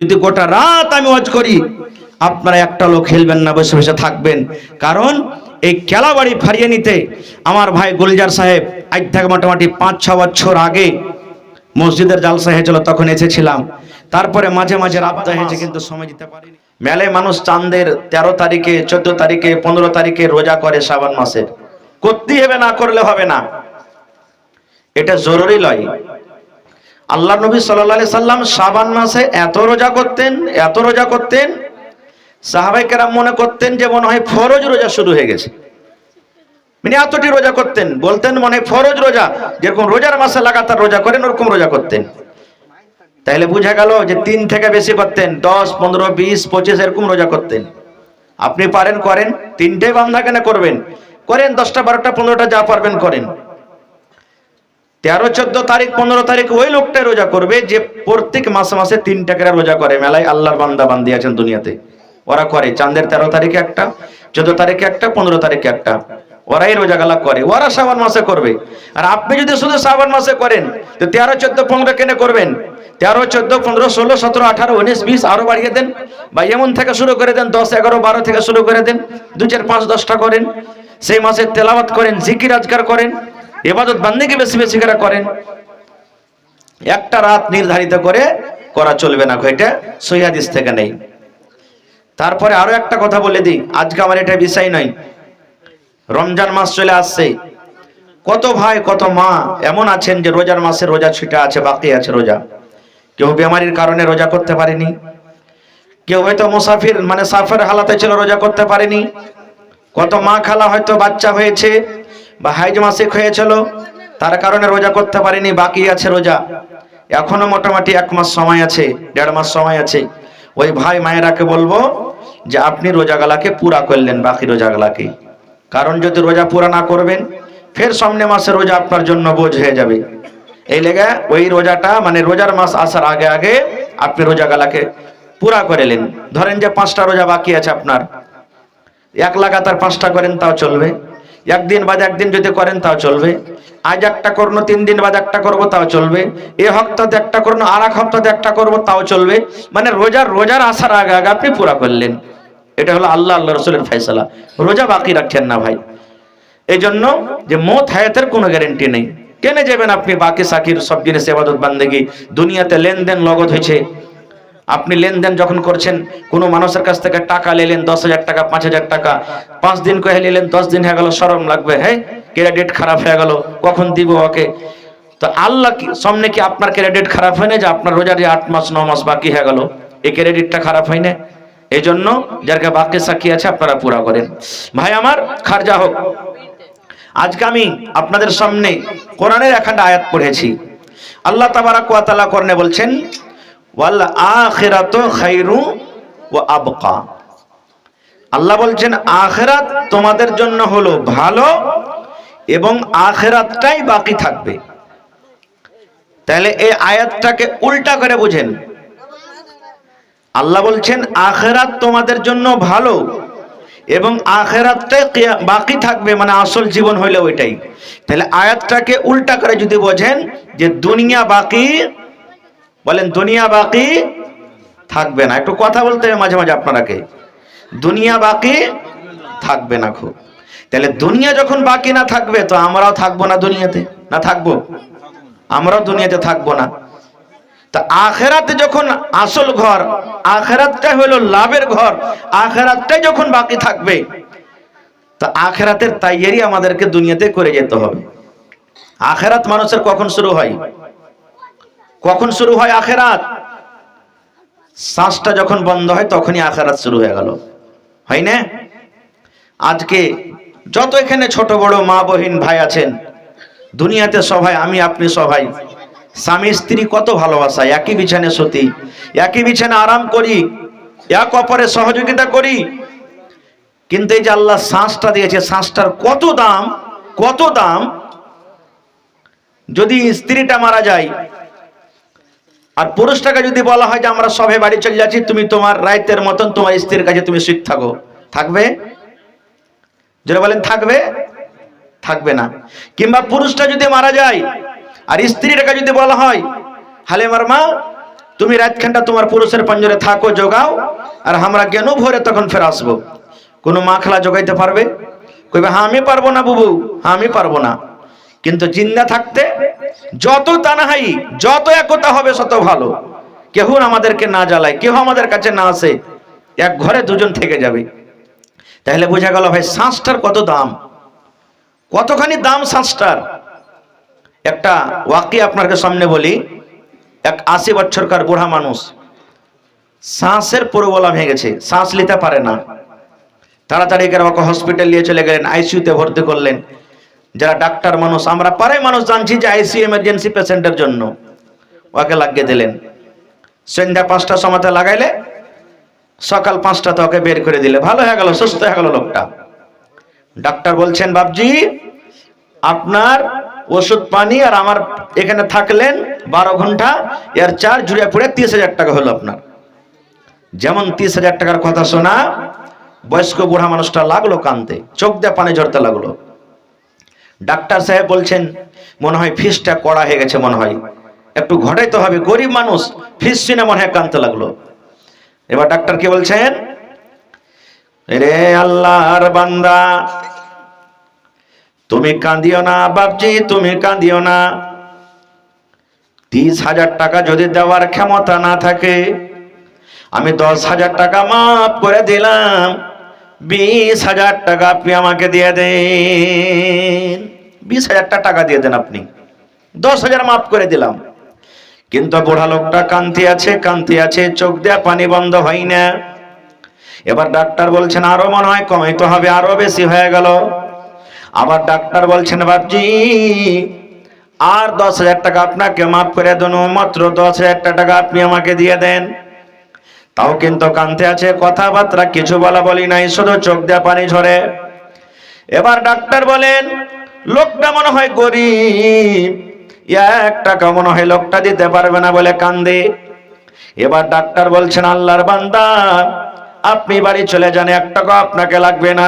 যদি গোটা রাত আমি ওয়াজ করি, আপনারা একটা লোক খেলবেন না, বসে বসে থাকবেন। কারণ এই কেলাবাড়ি ফারিয়ে নিতে আমার ভাই গুলজার সাহেব আজ থেকে মোটামুটি 5-6 বছর আগে মসজিদের জালসা হয়েছিল, তখন এসেছিলাম। তারপরে মাঝে মাঝে রাবতা হয়েছে, কিন্তু সময় দিতে পারিনি। মেলায় মানুষ চাঁদের 13 তারিখে, 14 তারিখে, 15 তারিখে রোজা করে শাবান মাসের। করতেই হবে, না করলে হবে না, এটা জরুরি নয়। আল্লাহ নবী সাল্লাল্লাহু আলাইহি সাল্লাম শাবান মাসে এত রোজা করতেন, সাহাবায়ে কেরাম মনে করতেন যে মনে হয় ফরজ রোজা শুরু হয়ে গেছে। মানে এতটি রোজা করতেন, বলতেন মনে হয় ফরজ রোজা, যেরকম রোজার মাসে লাগাতার রোজা করেন ওরকম রোজা করতেন। তাইলে বোঝা গেল যে 3 থেকে বেশি করতেন, 10, 15, 20, 25 এরকম রোজা করতেন। আপনি পারেন করেন, 3টে বান্ধা কেন করবেন, করেন 10টা 12টা 15টা যা পারবেন করেন। 13, 14 তারিখ, 15 তারিখ ওই লোকটা রোজা করবে যে প্রত্যেক মাসে মাসে 3টা করে রোজা করে। মেলায় আল্লাহর বান্দা বান্দি আছেন দুনিয়াতে, ওরা করে চাঁদের 13 তারিখে একটা, 14 তারিখে একটা, 15 তারিখে একটা, ওরাই রোজাগুলা করে, ওরা শাবান মাসে করবে। আর আপনি যদি শুধু শাবান মাসে করেন তো 13, 14, 15 কেন করবেন? 13, 14, 15, 16, 17, 18, 19, 20 আরো বাড়িয়ে দেন, বা এমন থেকে শুরু করে দেন, 10, 11, 12 থেকে শুরু করে দেন, 2, 4, 5, 10টা করেন। সেই মাসে তেলাওয়াত করেন, জিকির আজকার করেন, ইবাদত বান্দেগি বেশি বেশি করে করেন। একটা রাত নির্ধারিত করে করা চলবে না, এটা সহিহ হাদিস থেকে নেই। তারপরে আরো একটা কথা বলে দিই, আজকে আমার এটা বিষয় নয়, রমজান মাস চলে আসছে। কত ভাই কত মা এমন আছেন যে রোজার মাসে রোজা ছুটে আছে, বাকি আছে রোজা। কেউ বেমারির কারণে রোজা করতে পারেনি, কেউ হয়তো মুসাফির মানে সাফার হালাতে ছিল, রোজা করতে পারেনি। কত মা খালা হয়তো বাচ্চা হয়েছে বা হাইজ মাসিক হয়েছিল, তার কারণে রোজা করতে পারেনি, বাকি আছে রোজা। এখনো মোটামুটি 1 মাস সময় আছে, 1.5 মাস সময় আছে। ওই ভাই মায়েরাকে বলবো যে আপনি রোজাগুলাকে পুরা করলেন, বাকি রোজাগুলাকে। কারণ যদি রোজা পুরা না করবেন, ফের সামনে মাসে রোজা আপনার জন্য বোঝ হয়ে যাবে। এই লেগে ওই রোজাটা মানে রোজার মাস আসার আগে আগে আপনি রোজাগুলাকে পুরা করলেন। ধরেন যে 5টা রোজা বাকি আছে আপনার, এক লাগাতার 5টা করেন তাও চলবে, একদিন বাদে একদিন যদি করেন তাও চলবে। আজ একটা করবো, 3 দিন বাদে একটা করবো তাও চলবে। এই হপ্তাতে একটা করবো, আর এক হপ্তাতে একটা করবো তাও চলবে। মানে রোজার আসার আগে আগে আপনি পুরা করলেন। এটা হলো আল্লাহ রাসূলের ফয়সালা। রোজা বাকি রাখেন না ভাই। এই জন্য যে মত হায়াতের কোনো গ্যারান্টি নেই। কেনে যাবেন আপনি বাকি সাকির সব জিনিস ইবাদত বান্দেগি? দুনিয়াতে লেনদেন নগদ হয়েছে। আপনি লেনদেন যখন করছেন, কোনো মানুষের কাছ থেকে টাকা নিলেন 10,000 টাকা, 5,000 টাকা, 5 দিন কয়ে নিলেন, 10 দিন হয়ে গেল, শরম লাগবে, হ্যাঁ ক্রেডিট খারাপ হয়ে গেল, কখন দিব ওকে? তো আল্লাহ কি সামনে কি আপনার ক্রেডিট খারাপ হয় না যে আপনার রোজার 8 মাস 9 মাস বাকি হয়ে গেল, এই ক্রেডিটটা খারাপ হয় না? এই জন্য যার বাকি সাক্ষী আছে আপনারা পুরা করেন। ভাই আমার খারজা হোক, আজকে আমি আপনাদের সামনে কোরআনের একটা আয়াত পড়েছি। আল্লাহ তাবারাক ওয়া তাআলা কোরআনে বলছেন, ওয়াল আখিরাতু খায়রু ওয়া আবকা। আল্লাহ বলছেন আখিরাত তোমাদের জন্য হলো ভালো এবং আখিরাতটাই বাকি থাকবে। তাহলে এই আয়াতটাকে উল্টা করে বুঝেন। আল্লাহ বলছেন আখিরাত তোমাদের জন্য ভালো এবং আখিরাতটাই বাকি থাকবে, মানে আসল জীবন হইলো ওইটাই। তাহলে আয়াতটাকে উল্টা করে যদি বোঝেন যে দুনিয়া বাকি, বলেন দুনিয়া বাকি থাকবে না। একটু কথা বলতে হবে মাঝে মাঝে আপনারাকে, দুনিয়া বাকি থাকবে না। খুব তাহলে দুনিয়া যখন বাকি না থাকবে তো আমরাও থাকবো না দুনিয়াতে, না থাকবো? আমরাও দুনিয়াতে থাকবো না। তা আখিরাতে যখন আসল ঘর, আখিরাতটাই হলো লাভের ঘর, আখিরাতটাই যখন বাকি থাকবে তা আখিরাতের তাইয়ারি আমাদেরকে দুনিয়াতে করে যেতে হবে। আখিরাত মানুষের কখন শুরু হয়? কখন শুরু হয় আখিরাত? শ্বাসটা যখন বন্ধ হয় তখনই আখিরাত শুরু হয়ে গেল, হয় না? আজকে যত এখানে ছোট বড় মা বহিন ভাই আছেন দুনিয়াতে, সবাই আমি আপনি সবাই স্বামী স্ত্রী কত ভালোবাসা, একই বিছানে শুতি, একই বিছানে আরাম করি, এক অপরের সহযোগিতা করি। কিন্তু এই যে আল্লাহ শ্বাসটা দিয়েছে, শ্বাসটার কত দাম, কত দাম। যদি স্ত্রীটা মারা যায় আর পুরুষটাকে যদি বলা হয় যে আমরা সবাই বাড়ি চলে যাচ্ছি, তুমি তোমার রাইতের মতন তোমার স্ত্রীর কাছে তুমি সুখ থাকো, থাকবে? যারা বলেন থাকবে? থাকবে না। কিংবা পুরুষটা যদি মারা যায় আর স্ত্রীটাকে যদি বলা হয়, হালিমার মা তুমি রাতখানটা তোমার পুরুষের পাঞ্জরে থাকো, জোগাও, আর আমরা জ্ঞান ভরে তখন ফের আসবো। কোনো মাখলা জোগাইতে পারবে? কইবে হ্যাঁ আমি পারবো না বুবু, হ্যাঁ আমি পারবো না। কিন্তু জিন্দা থাকতে যত তানাহাই, যত একতা হবে তত ভালো। কেউ আমাদেরকে না জ্বালায়, কেউ আমাদের কাছে না আসে, এক ঘরে দুজন থেকে যাবে। তাহলে বোঝা গেল ভাই শ্বাসটার কত দাম, কতখানি দাম শ্বাসটার। একটা ওয়াকি আপনাকে সামনে বলি। এক 80 বছরকার বুড়া মানুষ, শ্বাসের পুরোগলা ভেঙে গেছে, শ্বাস নিতে পারে না। তাড়াতাড়ি করে ওকে হসপিটাল নিয়ে চলে গেলেন, আইসিইউতে ভর্তি করলেন। যারা ডাক্তার মানুষ, আমরা পাড়ায় মানুষ জানছি যে আইসিইউ এমার্জেন্সি পেশেন্টের জন্য, ওকে লাগিয়ে দিলেন। সন্ধ্যা 5টার সময়তে লাগাইলে সকাল 5টাতে ওকে বের করে দিলে, ভালো হয়ে গেল, সুস্থ হয়ে গেল লোকটা। ডাক্তার বলছেন বাবজি আপনার ওষুধ পানি আর আমার এখানে থাকলেন 12 ঘন্টা, এর চার জুড়ে পড়ে 30,000 টাকা হলো আপনার। যেমন 30,000 টাকার কথা শোনা, বয়স্ক বুড়া মানুষটা লাগলো কানতে, চোখ দিয়ে পানি ঝরতে লাগলো। ডাক্তার সাহেব বলছেন মনে হয় ফিসটা কড়া হয়ে গেছে, মনে হয় একটু ঘটাইতে হবে, গরিব মানুষ, ফিস শুনে মনে হয় কানতে লাগলো। এবার ডাক্তার কি বলছেন, রে আল্লাহর বান্দা তুমি কাঁদিও না বাপজি, তুমি কাঁদিও না। 30,000 টাকা যদি দেওয়ার ক্ষমতা না থাকে, আমি 10,000 টাকা মাফ করে দিলাম, 20,000 টাকা আপনি আমাকে দিয়ে দেন। 20,000 টাকা দিয়ে দেন আপনি, 10,000 মাফ করে দিলাম। কিন্তু বুড়া লোকটা কান্তি আছে, চোখ দিয়ে পানি বন্ধ হয় না। এবার ডাক্তার বলছেন আরো মনে হয় কমাইতে হবে, আরো বেশি হয়ে গেল। আবার ডাক্তার বলছেন বাপজি আর 10,000 টাকা আপনাকে মাফ করে দেন, মাত্র 10,000 টাকা আপনি আমাকে দিয়ে দেন। তাও কিন্তু কাঁদতে আছে, কথাবার্তা কিছু বলা বলি নাই, শুধু চোখ দিয়ে পানি ঝরে। এবার ডাক্তার বলেন লোকটা মনে হয় গরিব, 1 টাকা মনে হয় লোকটা দিতে পারবে না বলে কান্দে। এবার ডাক্তার বলছেন আল্লাহর বান্দা আপনি বাড়ি চলে যান, 1 টাকা আপনাকে লাগবে না,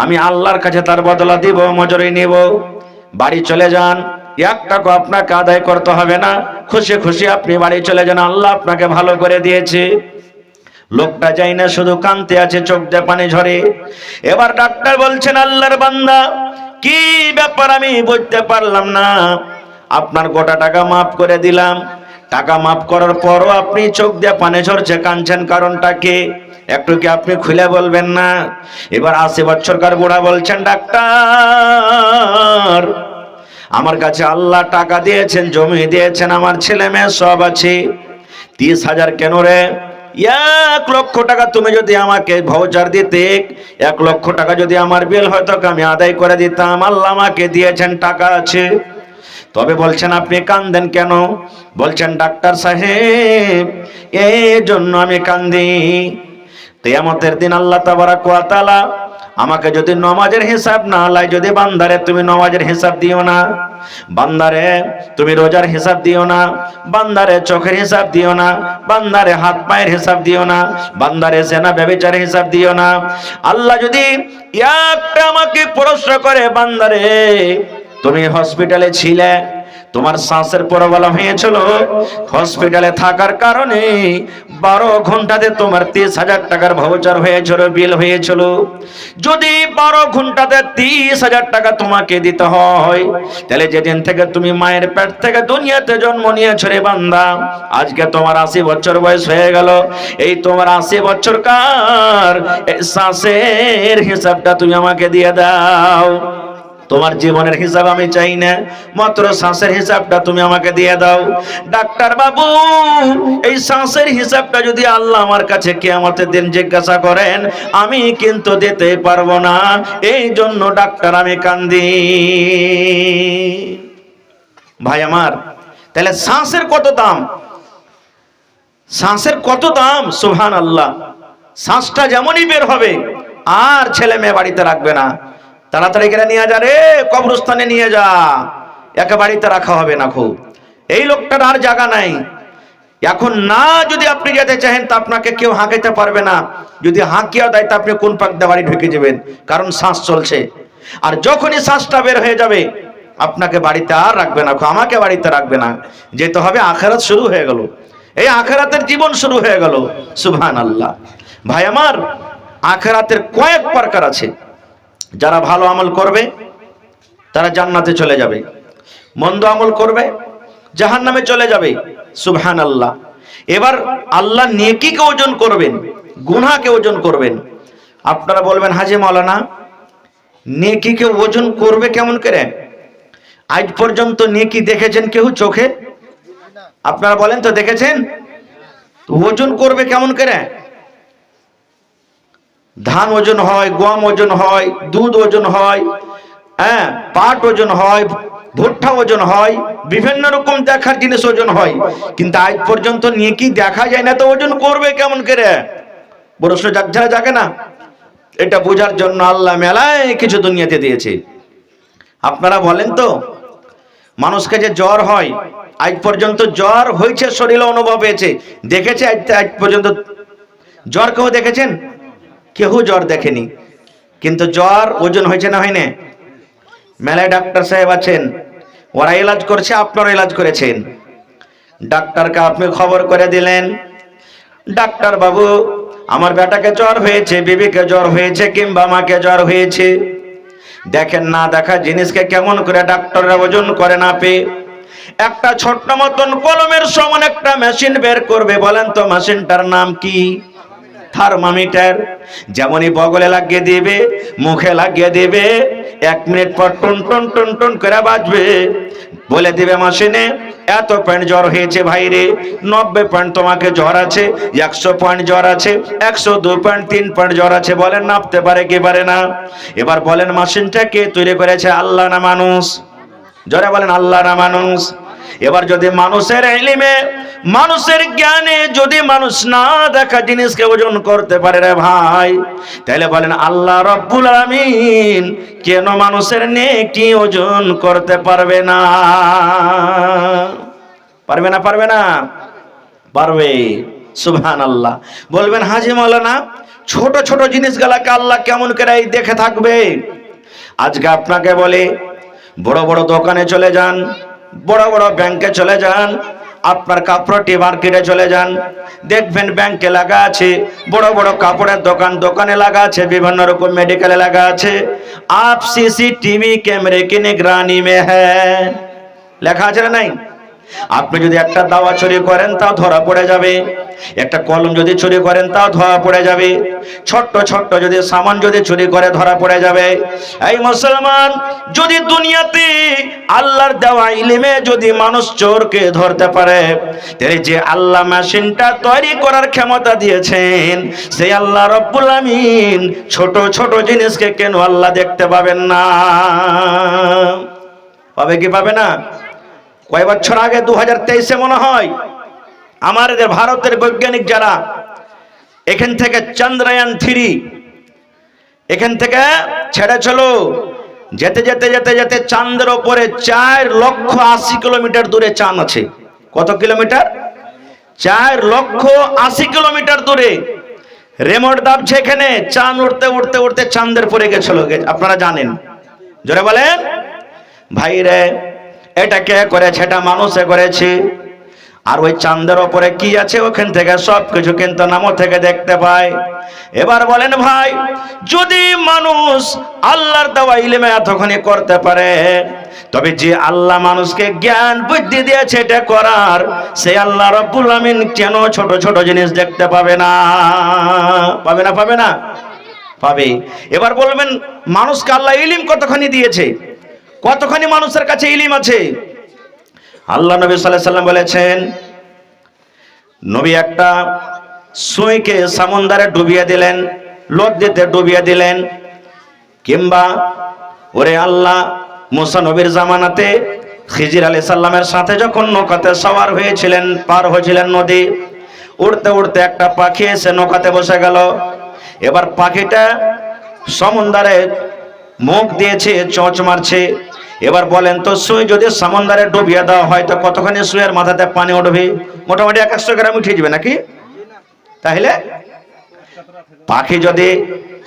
আমি আল্লাহর কাছে তার বদলা দিব, মজুরি নিব। বাড়ি চলে যান, 1 টাকা আপনাকে আদায় করতে হবে না, খুশি খুশি আপনি বাড়ি চলে যান, আল্লাহ আপনাকে ভালো করে দিয়েছে। লোকটা যাই না, শুধু কাঁদতে আছে, চোখ দিয়ে পানি ঝরে। এবার ডাক্তার বলছেন আল্লাহর বান্দা কি ব্যাপার আমি বুঝতে পারলাম না, আপনার গোটা টাকা মাফ করে দিলাম, টাকা মাফ করার পরও আপনি চোখ দিয়ে পানি ঝরছে, কাঁদছেন, কারণটা কি একটু কি আপনি খুলে বলবেন না? এবার 80 বছরকার বুড়া বলছেন ডাক্তার আমার কাছে আল্লাহ টাকা দিয়েছেন, জমি দিয়েছেন, আমার ছেলে মেয়ে সব আছে। 30,000 কেন রে? 1 লক্ষ টাকা তুমি যদি আমাকে ভাউচার দিতে, 1 লক্ষ টাকা যদি আমার বিল হয়তো আমি আদায় করে দিতাম, আল্লাহ আমাকে দিয়েছেন, টাকা আছে। তবে বলছেন আপনি কান্দেন কেন? বলছেন ডাক্তার সাহেব এই জন্য আমি কান্দি, কিয়ামতের দিন আল্লাহ তাবারক ওয়া তাআলা আমাকে যদি নামাজের হিসাব না লাই, যদি বান্দারে তুমি নামাজের হিসাব দিও না, বান্দারে তুমি রোজার হিসাব দিও না, বান্দারে চোখের হিসাব দিও না, বান্দারে হাত পায়ের হিসাব দিও না, বান্দারে জেনা ব্যভিচারের হিসাব দিও না, আল্লাহ যদি একটা আমাকে প্রশ্ন করে বান্দারে তুমি হসপিটালে ছিলে, তোমার শ্বাসের প্রবলেম হয়েছিল, হসপিটালে থাকার কারণে 12 ঘন্টাতে তোমার 30,000 টাকার ভাউচার হয়েছিল, বিল হয়েছিল, যদি 12 ঘন্টাতে 30,000 টাকা তোমাকে দিতে হয়, তাহলে যেদিন থেকে তুমি মায়ের পেট থেকে দুনিয়াতে জন্ম নিয়েছো রে বান্দা, আজকে তোমার 80 বছর বয়স হয়ে গেল, এই তোমার 80 বছরকার শ্বাসের হিসাবটা তুমি আমাকে দিয়ে দাও। তোমার জীবনের হিসাব আমি চাই না, মাত্র শ্বাসের হিসাবটা তুমি আমাকে দিয়ে দাও। ডাক্তার বাবু এই শ্বাসের হিসাবটা যদি আল্লাহ আমার কাছে কিয়ামতের দিন জিজ্ঞাসা করেন, আমি কিন্তু দিতে পারবো না, এই জন্য ডাক্তার আমি কান্দি। ভাই আমার, তাহলে শ্বাসের কত দাম, শ্বাসের কত দাম, সুবহানাল্লাহ। শ্বাসটা যেমনই বের হবে আর ছেলে মেয়ে বাড়িতে রাখবে না, তাড়াতাড়ি করে নিয়ে যা রে, কবরস্থানে নিয়ে যা, একে বাড়িতে রাখা হবে না। খুব এই লোকটার আর জায়গা নাই এখন, না যদি আপনি যেতে চাহেন তা আপনাকে কেউ হাঁকাইতে পারবে না, যদি হাঁকিয়া দেয় তা আপনি কোন পাক দিয়ে বাড়ি ঢুকে যাবেন, কারণ শ্বাস চলছে। আর যখনই শ্বাসটা বের হয়ে যাবে আপনাকে বাড়িতে আর রাখবে না, আমাকে বাড়িতে রাখবে না, যেতে হবে, আখিরাত শুরু হয়ে গেল। এই আখিরাতের জীবন শুরু হয়ে গেল। সুবহানাল্লাহ। ভাই আমার, আখিরাতের কয়েক প্রকার আছে। যারা ভালো আমল করবে তারা জান্নাতে চলে যাবে, মন্দ আমল করবে জাহান্নামে চলে যাবে। সুবহানাল্লাহ। এবার আল্লাহ নেকিকে ওজন করবেন, গুনাহকে ওজন করবেন। আপনারা বলবেন, হাজী মাওলানা নেকিকে ওজন করবে কেমন করে? আজ পর্যন্ত নেকি দেখেছেন কেউ চোখে? আপনারা বলেন তো, দেখেছেন? ওজন করবে কেমন করে? ধান ওজন হয়, গম ওজন হয়, দুধ ওজন হয়, হ্যাঁ, পাট ওজন হয়, ভুট্টা ওজন হয়, বিভিন্ন রকম দেখার জিনিস ওজন হয়, কিন্তু আজ পর্যন্ত নেকি দেখা যায় না, তো ওজন করবে কেমন করে? প্রশ্ন জাগে না? এটা বোঝার জন্য আল্লাহ মেলায় কিছু দুনিয়াতে দিয়েছে। আপনারা বলেন তো, মানুষকে যে জ্বর হয়, আজ পর্যন্ত জ্বর হয়েছে, শরীরে অনুভব হয়েছে, দেখেছে আজ পর্যন্ত জ্বর কেউ দেখেছেন? কেউ জ্বর দেখেনি, কিন্তু জ্বর ওজন হয়েছে না হয়নি? মেলায় ডাক্তার সাহেব আছেন, ওরা ইলাজ করছে, আপনারা ইলাজ করেছেন। ডাক্তারকে আপনি খবর করে দিলেন, ডাক্তার বাবু আমার বেটাকে জ্বর হয়েছে, বিবিকে জ্বর হয়েছে, কিংবা মাকে জ্বর হয়েছে। দেখেন না দেখা জিনিসকে কেমন করে ডাক্তাররা ওজন করে না পেয়ে একটা ছোট্ট মতন কলমের সমান একটা মেশিন বের করবে। বলেন তো মেশিনটার নাম কি? থার্মোমিটার। যেমনই বগলে লাগিয়ে দিবে, মুখে লাগিয়ে দিবে, 1 মিনিট পর টন টন টন টন করে বাজবে, বলে দিবে মেশিনে এত পয়েন্ট জ্বর হয়েছে ভাইরে, 90 পয়েন্ট তোমাকে জ্বর আছে, 100 পয়েন্ট জ্বর আছে, 102 পয়েন্ট 3 পয়েন্ট জ্বর আছে। বলেন নাপতে পারে কি পারে না? এবার বলেন মেশিনটা কে তৈরি করেছে, আল্লাহ না মানুষ? জোরে বলেন, আল্লাহ না মানুষ? এবার যদি মানুষের ইলমে, মানুষের জ্ঞানে যদি মানুষ না দেখা জিনিসকে ওজন করতে পারে রে ভাই, তাহলে বলেন আল্লাহ রাব্বুল আলামিন কেন মানুষের নেকি ওজন করতে পারবে না? পারবে না? পারবে না? পারবে। সুবহানাল্লাহ। বলবেন, হাজী মাওলানা ছোট ছোট জিনিসগুলোকে আল্লাহ কেমন করে দেখে থাকবে? আজকে আপনাকে বলে, বড় বড় দোকানে চলে যান, বড় বড় ব্যাংকে চলে যান, আপনার কাপড়টি মার্কেটে চলে যান, দেখবেন ব্যাংকে লাগা আছে, বড় বড় কাপড়ের দোকানে লাগা আছে, বিভিন্ন রকম মেডিকেলে লাগা আছে, আপ सीसीटीवी कैमरे की निगरानी में है, লেখা আছে না নাই? আপনি যদি একটা দাওয়া চুরি করেন তাও ধরা পড়ে যাবে, একটা কলম যদি চুরি করেন তাও ধরা পড়ে যাবে, ছোট্ট ছোট্ট যদি সামান যদি চুরি করে ধরা পড়ে যাবে। এই মুসলমান, যদি দুনিয়াতে আল্লাহর দেওয়া ইলমে যদি মানুষ চোরকে ধরতে পারে, তাহলে যে আল্লাহ মেশিনটা তৈরি করার ক্ষমতা দিয়েছেন, সেই আল্লাহ রাব্বুল আমিন ছোট ছোট জিনিসকে কেন আল্লাহ দেখতে পাবেন না? পাবে কি পাবে না? কয় বছর আগে 2023-এ মনে হয় আমাদের ভারতের বৈজ্ঞানিক যারা এখান থেকে চন্দ্রয়ান 3 এখান থেকে ছেড়েছিল, যেতে যেতে যেতে যেতে চাঁদের উপরে 4,80,000 কিলোমিটার দূরে চাঁদ আছে। কত কিলোমিটার? 4,80,000 কিলোমিটার দূরে রিমোট দাবছে, এখানে চাঁদ উঠতে উঠতে উঠতে চাঁদের পরে গেছিল। আপনারা জানেন? জোরে বলেন ভাই রে। এটা কে করেছে? এটা মানুষে করেছে। আর ওই চাঁদের উপরে কি আছে ওখান থেকে সবকিছু কিন্তু নামও থেকে দেখতে পায়। এবার বলেন ভাই, যদি মানুষ আল্লাহর দেওয়া ইলমে এতখানি করতে পারে, তবে যে আল্লাহ মানুষকে জ্ঞান বুদ্ধি দিয়েছে এটা করার, সেই আল্লাহ রাব্বুল আমিন কেন ছোট ছোট জিনিস দেখতে পাবে না? পাবে না? পাবে না? পাবে। এবার বলবেন, মানুষকে আল্লাহ ইলম কতখানি দিয়েছে, কতখানি মানুষের কাছে ইলম আছে? আল্লাহ নবী সাল্লাল্লাহু আলাইহি সাল্লাম বলেছেন, নবী একটা সুইকে সমুদ্রে ডুবিয়ে দিলেন, নদীতে ডুবিয়ে দিলেন, কিংবা ওরে আল্লাহ মুসা নবীর জামানাতে খিজির আলাইহিস সালামের সাথে যখন নৌকাতে সওয়ার হয়েছিলেন, পার হয়েছিলেন নদী, উড়তে উড়তে একটা পাখি এসে নৌকাতে বসে গেল। এবার পাখিটা সমুদ্রে মুখ দিয়েছে, চোঁচ মারছে। এবার বলেন তো, সুই যদি সমুদ্রে ডুবিয়ে দেওয়া হয় তো কতখানি সুইয়ের মাথাতে পানি উঠবে? মোটামুটি 100 গ্রাম উঠে যাবে নাকি? তাহলে পাখি যদি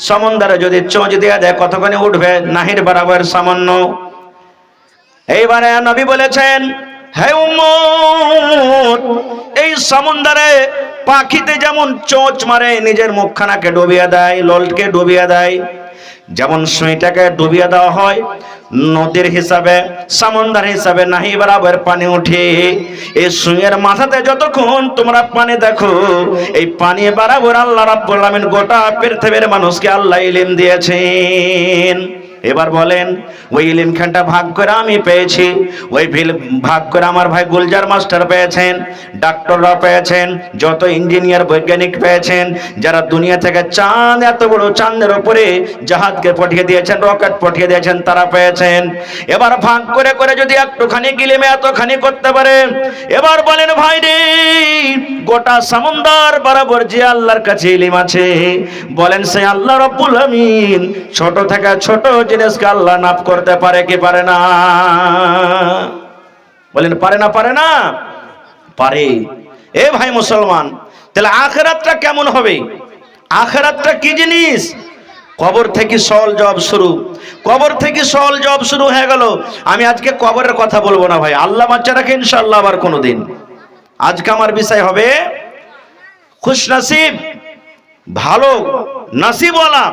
সমুদ্রে যদি চোঁচ দিয়ে দেয় কতখানি উঠবে? নাহির বরাবর সামান্য। এইবারে নবী বলেছেন, হে উম্মত, এই সমুদ্রে পাখিতে যেমন চোঁচ মারে নিজের মুখখানাকে ডুবিয়ে দেয়, লোলকে ডুবিয়ে দেয়, যেমন সুইটাকে ডুবিয়ে দেওয়া হয়, নদীর হিসাবে সমুদ্র হিসাবে নাহি বরাবর পানি উঠে। এই সুইয়ের মাথাতে যতক্ষণ তোমরা পানি দেখো, এই পানি বরাবর আল্লাহ রাব্বুল আলামিন গোটা পৃথিবীর মানুষকে আল্লাহ ইলম দিয়েছেন। এবার বলেন, ওই ইলম খানটা ভাগ করে আমি পেয়েছি, ওই ভাগ করে আমার ভাই গুলজার মাস্টার পেয়েছেন, ডাক্তাররা পেয়েছেন, যত ইঞ্জিনিয়ার বৈজ্ঞানিক পেয়েছেন, যারা দুনিয়া থেকে চাঁদ, এত বড় চাঁদের উপরে জাহাজকে পাঠিয়ে দিয়েছেন, রকেট পাঠিয়ে দিয়েছেন, তারা পেয়েছেন। এবার ভাগ করে করে যদি একটুখানি ইলমে এতখানি করতে পারে, এবার বলেন ভাই রে, গোটা সমুদ্র বরাবর যে আল্লাহর কাছে ইলম আছে, বলেন সেই আল্লাহ রাব্বুল আমিন ছোট থেকে ছোট জিনিসকে আল্লাহ নাপ করতে পারে কি পারে না? বলেন পারে না? পারে না? পারে। এ ভাই মুসলমান, তাহলে আখিরাতটা কেমন হবে? আখিরাতটা কি জিনিস? কবর থেকে সওয়াল জবাব শুরু, কবর থেকে সওয়াল জবাব শুরু হয়ে গেল। আমি আজকে কবরের কথা বলবো না ভাই, আল্লাহ বাচ্চা রাখে, ইনশাআল্লাহ আবার কোনোদিন। আজকে আমার বিষয় হবে খুশনসিব, ভালো নসিবওয়ালা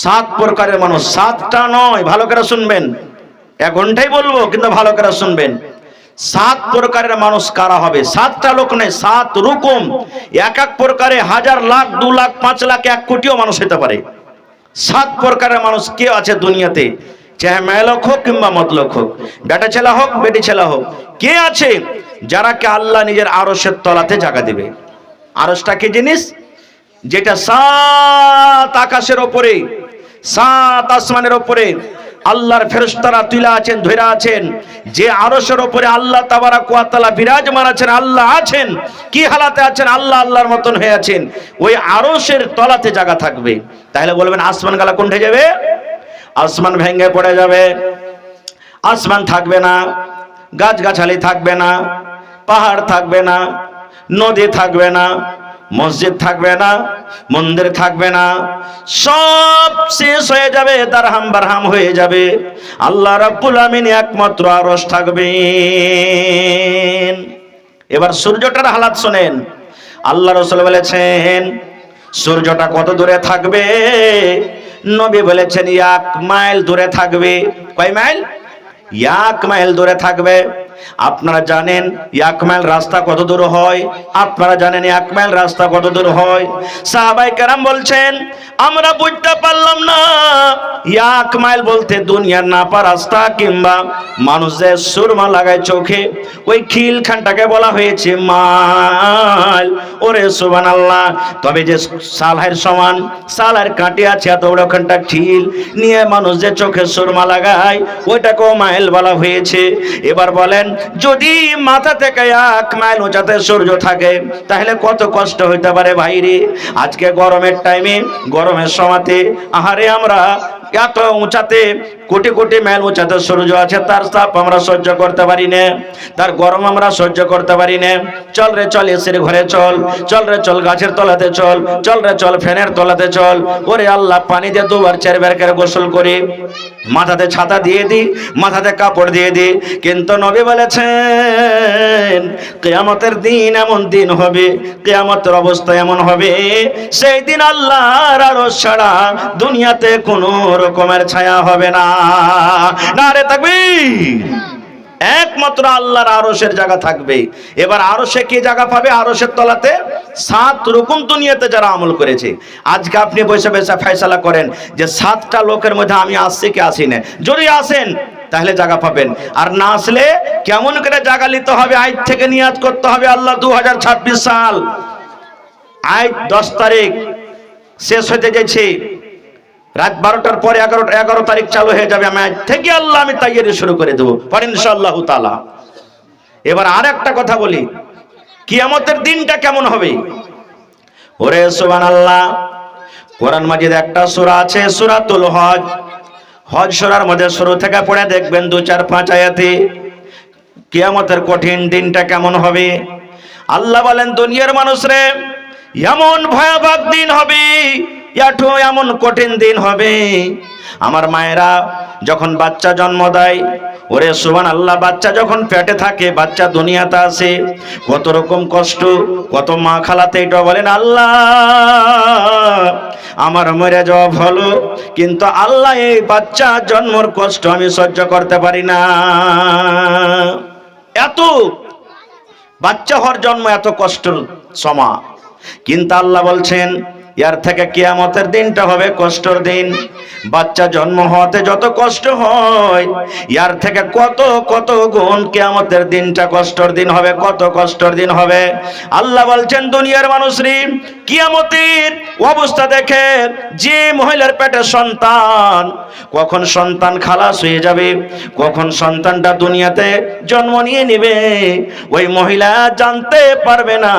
7 প্রকারের মানুষ। 7টা নয়, ভালো করে শুনবেন, 1 ঘন্টাই বলবো, কিন্তু ভালো করে শুনবেন। 7 প্রকারের মানুষ কারা হবে? 7টা লোক নয়, 7 রকম। এক এক প্রকারে 1000, লাখ, 2 লাখ, 5 লাখ, 1 কোটিও মানুষ হতে পারে। 7 প্রকারের মানুষ কে আছে দুনিয়াতে? চাহে মেয়েলোক হোক কিংবা মতলোক হোক, বেটা ছেলা হোক বেটি ছেলা হোক, কে আছে যারা কে আল্লাহ নিজের আরশের তলাতে জায়গা দিবে? আরশটা কি জিনিস? যেটা 7 আকাশের উপরে, 7 আসমানের উপরে আল্লাহর ফেরেশতারা তুলে আছেন, ধরে আছেন। যে আরশের উপরে আল্লাহ তাবারাক ওয়া তাআলা বিরাজমান আছেন, আল্লাহ আছেন, কি হালাতে আছেন? আল্লাহ আল্লাহর মতন হয়ে আছেন। ওই আরশের তলাতে জায়গা থাকবে। তাহলে বলবেন আসমান গালা কোনটা যাবে? আসমান ভেঙে পড়ে যাবে, আসমান থাকবে না, গাছগাছালি থাকবে না, পাহাড় থাকবে না, নদী থাকবে না, মসজিদ থাকবে না, মন্দির থাকবে না, সব শেষ হয়ে যাবে, দারহাম বারহাম হয়ে যাবে। আল্লাহ রাব্বুল আমিন একমাত্র আরশ থাকবেন। এবার সূর্যটার হালাত শুনেন। আল্লাহ রাসূল বলেছেন সূর্যটা কত দূরে থাকবে? নবী বলেছেন 1 মাইল দূরে থাকবে। কয় মাইল? 1 মাইল দূরে থাকবে। আপনারা জানেন 1 মাইল রাস্তা কত দূর হয়? আপনারা জানেন 1 মাইল রাস্তা কত দূর হয়? সাহাবায়ে কেরাম বলছেন আমরা বুঝতে পারলাম না 1 মাইল বলতে দুনিয়ার নাপা রাস্তা কিংবা মানুষ যে সুরমা লাগায় চোখে, ওই খিলখানটাকে বলা হয়েছে মাইল। ওরে সুবহানাল্লাহ! তবে যে সালের সমান, সালের কাঁটি আছে এত বড়খানটা খিল নিয়ে মানুষ যে চোখে সুরমা লাগায়, ওইটাকেও মাইল বলা হয়েছে। এবার বলেন যদি মাথা থেকে 1 মাইল উঁচাতে সূর্য থাকে, তাহলে কত কষ্ট হইতে পারে ভাইরে? আজকে গরমের টাইমে, গরমের সময়তে আহারে আমরা এত উঁচাতে, কোটি কোটি মাইল উঁচাতে সূর্য আছে, তার তাপ আমরা সহ্য করতে পারি না, তার গরম আমরা সহ্য করতে পারি না। চল রে চল, এসির ঘরে চল, চল রে চল গাছের তলাতে চল, চল রে চল ফ্যানের তলাতে চল। ওরে আল্লাহ পানি দিয়ে 2 বার 4 বার করে গোসল করি, মাথাতে ছাতা দিয়ে দি, মাথাতে কাপড় দিয়ে দি। কিন্তু নবী বলেছেন কিয়ামতের দিন এমন দিন হবে, কিয়ামতের অবস্থা এমন হবে, সেই দিন আল্লাহর আরশ ছাড়া দুনিয়াতে কোনো রকমের ছায়া হবে না। নারে তাকবীর! একমাত্র আল্লাহর আরশের জায়গা থাকবে। এবার আরশে কি জায়গা পাবে? আরশের তলাতে 7 রকম দুনিয়াতে যারা আমল করেছে। আজকে আপনি বসে বসে ফয়সালা করেন যে 7টা লোকের মধ্যে আমি আসছি কি আসি না। যদি আসেন তাহলে জায়গা পাবেন, আর না আসলে কেমন করে জায়গা নিতে হবে? আজ থেকে নিয়াত করতে হবে আল্লাহ 2026 সাল, আজ 10 তারিখ শেষ হতে যাচ্ছে, রাত 12টার পরে 11 তারিখ চালু হয়ে যাবে। আমি আজ থেকে আল্লাহ আমি তাইয়ারি শুরু করে দেবো, পরে ইনশাআল্লাহ তাআলা। এবার আর একটা কথা বলি, কিয়ামতের দিনটা কেমন হবে? ওরে সুবহানাল্লাহ! কোরআন মাজিদ একটা সূরা আছে, সূরাতুল হজ। হজ সূরার মধ্যে শুরু থেকে পড়ে দেখবেন 2, 4, 5 আয়াতে কিয়ামতের কঠিন দিনটা কেমন হবে। আল্লাহ বলেন দুনিয়ার মানুষরে এমন ভয়াবহ দিন হবে, এমন কঠিন দিন হবে। আমার মায়েরা যখন বাচ্চা জন্ম দেয়, ওরে সুবহানাল্লাহ, বাচ্চা যখন পেটে থাকে, বাচ্চা দুনিয়াতে আসে, কত রকম কষ্ট, কত মা খালাতে এটা বলেন আল্লাহ আমার মরে যাওয়া ভালো, কিন্তু আল্লাহ এই বাচ্চা জন্মর কষ্ট আমি সহ্য করতে পারি না। এত বাচ্চা হওয়ার জন্ম এত কষ্টের সময়, কিন্তু আল্লাহ বলছেন ইয়ার থেকে কিয়ামতের দিনটা হবে কষ্টের দিন। বাচ্চা জন্ম হওয়াতে যত কষ্ট হয়, ইয়ার থেকে কত কত গুণ কিয়ামতের দিনটা কষ্টের দিন হবে, কত কষ্টের দিন হবে। আল্লাহ বলছেন দুনিয়ার মানুষরে কিয়ামতের অবস্থা দেখে, যে মহিলার পেটে সন্তান, কখন সন্তান খালাস হয়ে যাবে, কখন সন্তানটা দুনিয়াতে জন্ম নিয়ে নেবে, ওই মহিলা জানতে পারবে না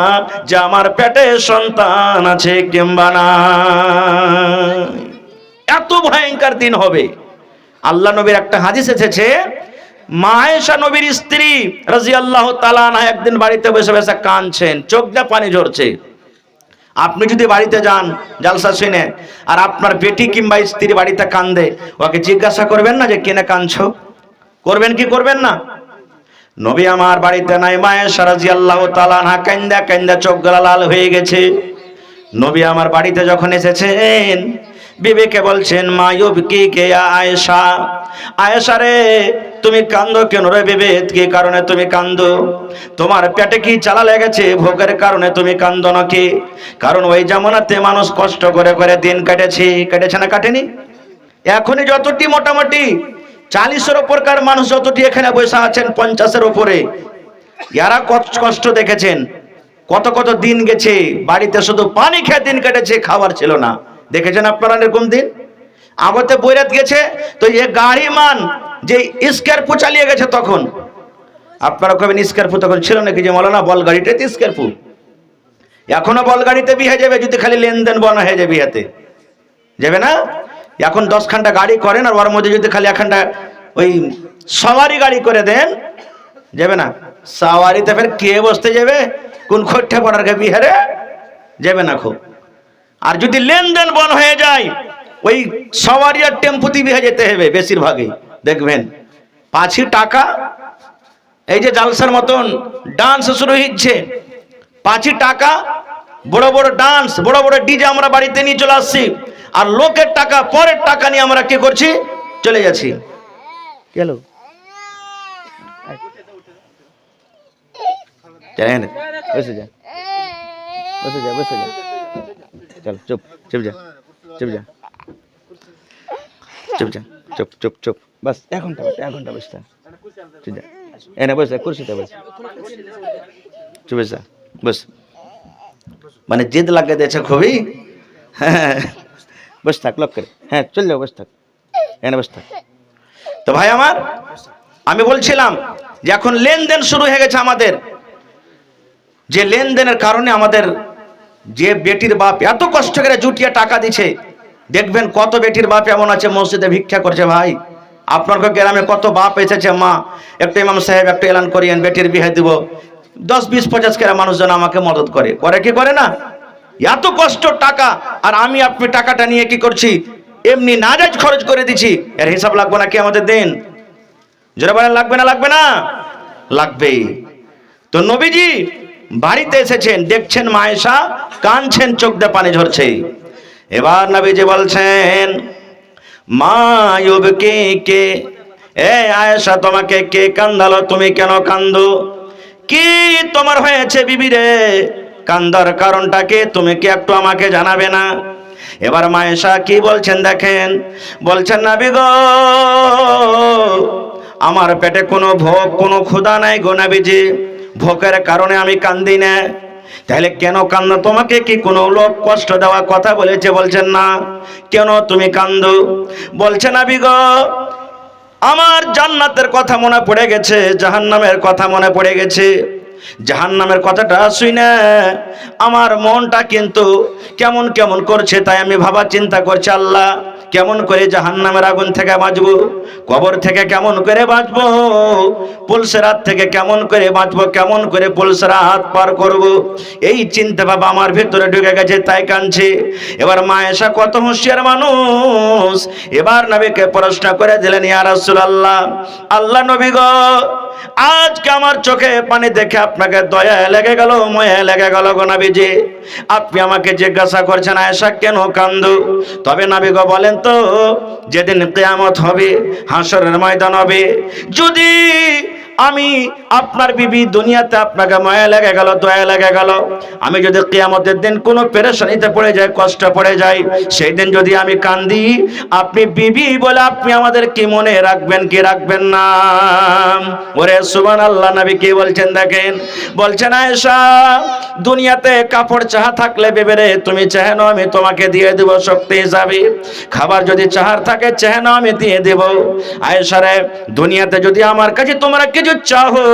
যে আমার পেটে সন্তান আছে কিংবা না। এত ভয়ঙ্কর দিন হবে। আল্লাহ নবীর একটা হাদিস এসেছে, মা আয়েশা নবীর স্ত্রী রাদিয়াল্লাহু তাআলা আনহা একদিন বাড়িতে বসে বসে কাঁদছেন, চোখ দিয়ে পানি ঝরছে। আপনি যদি বাড়িতে যান জালসা শুনে, আর আপনার বেটি কিংবা স্ত্রী বাড়িতে কান্দে, ওকে জিজ্ঞাসা করবেন না যে কেনে কাঁদছো? করবেন কি করবেন না? নবী আমার বাড়িতে নাই, মা আয়েশা রাদিয়াল্লাহু তাআলা আনহা কান্দা কান্দা চোখগুলো লাল হয়ে গেছে। নবী আমার বাড়িতে যখন এসেছেন, বিবিকে বলছেন মা ইউবকি কে আয়েশা, আয়েশা রে তুমি কান্দো কেন রে বিবি? কি কারণে তুমি কান্দো? তোমার পেটে কি জ্বালা লেগেছে? ভোগের কারণে তুমি কান্দো নাকি? কারণ ওই জামানাতে মানুষ কষ্ট করে করে দিন কেটেছে না কাটেনি? এখনই যতটি মোটামুটি 40-এর উপরকার মানুষ যতটি এখানে বসে আছেন, 50-এর উপরে, যারা কষ্ট দেখেছেন, কত কত দিন গেছে, বাড়িতে শুধু পানি খেয়ে দিন কেটেছে, খাবার ছিল না। দেখেছেন আপনারা এরকম দিন? আগতে বৈরাত গেছে তো এ গাড়ি মান যে স্কর্পিও চালিয়ে গেছে, তখন আপনারা কবেন স্কর্পিও তখন ছিল নাকি? যে মৌলানা বল গাড়িটাতে স্কর্পিও, এখনো বল গাড়িতে বিয়ে যাবে যদি খালি লেনদেন বনা হয়ে যাবে, বিয়েতে যাবে না। এখন 10খানটা গাড়ি করেন, আর ওর মধ্যে যদি খালি একখানটা ওই সওয়ারি গাড়ি করে দেন, যাবে না। সওয়ারিতে ফের কে বসতে যাবে? কোন খোট্টা পড়ার গে বিহারে যাবে না খুব। আর যদি লেনদেন বন হয়ে যায়, ওই সওয়ারি আর টেম্পুতে বিহে যেতে হবে বেশিরভাগই। দেখবেন 5 টাকা, এই যে জালসার মতন ডান্স শুরু হচ্ছে, 5 টাকা বড় বড় ডান্স, বড় বড় ডিজে আমরা বাড়িতে নিয়ে চলে আসছি, আর লোকের টাকা, পরের টাকা নিয়ে আমরা কি করছি? চলে যাচ্ছি। গেল বসে যা, বসে যা, বসে যা, চল চুপ চুপ যা, চুপ যা, চুপ যা, চুপ চুপ চুপ, বাস 1 ঘন্টা, 1 ঘন্টা বসে চুপ যা, এনে বসে কুরসিতে বসে, চুপ যা, বস। মানে জিদ লাগিয়ে দিয়েছে খুবই। হ্যাঁ বস থাক, লক করে, হ্যাঁ চল যাও, বস থাক, এনে বস থাক। তো ভাই আমার, আমি বলছিলাম যে এখন লেনদেন শুরু হয়ে গেছে আমাদের, যে লেনদেনের কারণে আমাদের যে বেটির বাপ এত কষ্ট করে জুটিয়ে টাকা দিচ্ছে, দেখবেন কত বেটির বাপ এমন আছে মসজিদে ভিক্ষা করছে। ভাই আপনার গ্রামে কত বাপ এসেছে, মা একটা ইমাম সাহেব একটা এলান করিয়েন, বেটির বিয়ে দিব, 10, 20, 50 করে মানুষজন আমাকে মদত করে কি করে না? এত কষ্ট টাকা, আর আমি আপনি টাকাটা নিয়ে কি করছি? এমনি নাজায়েজ খরচ করে দিচ্ছি। এর হিসাব লাগবে না কি আমাদের দিন? যারা বলেন লাগবে না, লাগবে না, লাগবে। তো নবীজি বাড়িতে এসেছেন, দেখছেন মা আয়েশা কাঁদছেন, চোখ দিয়ে পানি ঝরছে। এবার নবীজি বলছেন মা ইউবকি কে, এ আয়েশা তোমাকে কে কান্দালো? তুমি কেন কান্দো? কি তোমার হয়েছে বিবি রে? কান্দার কারণটা কি? তুমি কি একটু আমাকে জানাবে না? এবার মা আয়েশা কি বলছেন দেখেন, বলছেন নবী গো, আমার পেটে কোনো ভোগ, কোনো ক্ষুধা নাই গো নবীজি, ভোগের কারণে আমি কান্দি না। তাহলে কেন কান্দো? তোমাকে কি কোনো লোক কষ্ট দেওয়া কথা বলেছে? বলছেন না। কেন তুমি কান্দো? বলছে নবী গো, আমার জান্নাতের কথা মনে পড়ে গেছে, জাহান্নামের কথা মনে পড়ে গেছে। জাহান্নামের কথাটা শুনে আমার মনটা কিন্তু কেমন কেমন করছে, তাই আমি ভাবা চিন্তা করছি, আল্লাহ কেমন করে জাহান্নামের আগুন থেকে বাঁচবো, কবর থেকে কেমন করে বাঁচবো, পুলসিরাত থেকে কেমন করে বাঁচবো, কেমন করে পুলসিরাত পার করব, এই চিন্তা ভাব আমার ভিতরে ঢুকে গেছে, তাই কাঁদছে। এবার মা আয়েশা কত হুঁশিয়ার মানুষ, এবার নবীকে প্রশ্ন করে দিলেন, ইয়া রাসূলুল্লাহ, আল্লাহ নবী গো, আজকে আমার চোখে পানি দেখে আপনাকে দয়া লেগে গেল, মায়া লেগে গেল গো নবীজি। আপনি আমাকে জিজ্ঞাসা করছেন আয়েশা কেন কান্দো? তবে নবী গো বলেন তো, যেদিন কিয়ামত হবে, হাসরের ময়দান হবে, যদি আমি আপনার বিবি দুনিয়াতে আপনাকে মায়া লেগে গেল, দয়া লেগে গেল, আমি যদি কিয়ামতের দিন কোনো পেরেশানিতে পড়ে যাই, কষ্ট পড়ে যাই, সেই দিন যদি আমি কান্দি, আপনি বিবি বলে আপনি আমাদের কি মনে রাখবেন কি রাখবেন না? ওরে সুবহানাল্লাহ, নবী কি বলছেন দেখেন, বলছেন আয়েশা, দুনিয়াতে কাপড় চাহা থাকলে বেবেরে তুমি চেহে নাও, আমি তোমাকে দিয়ে দেব শক্তি হিসাবে। খাবার যদি চাহার থাকে চেহে নাও, আমি দিয়ে দেব। আয়েশা রে, দুনিয়াতে যদি আমার কাছে তোমরা কিছু চাহো,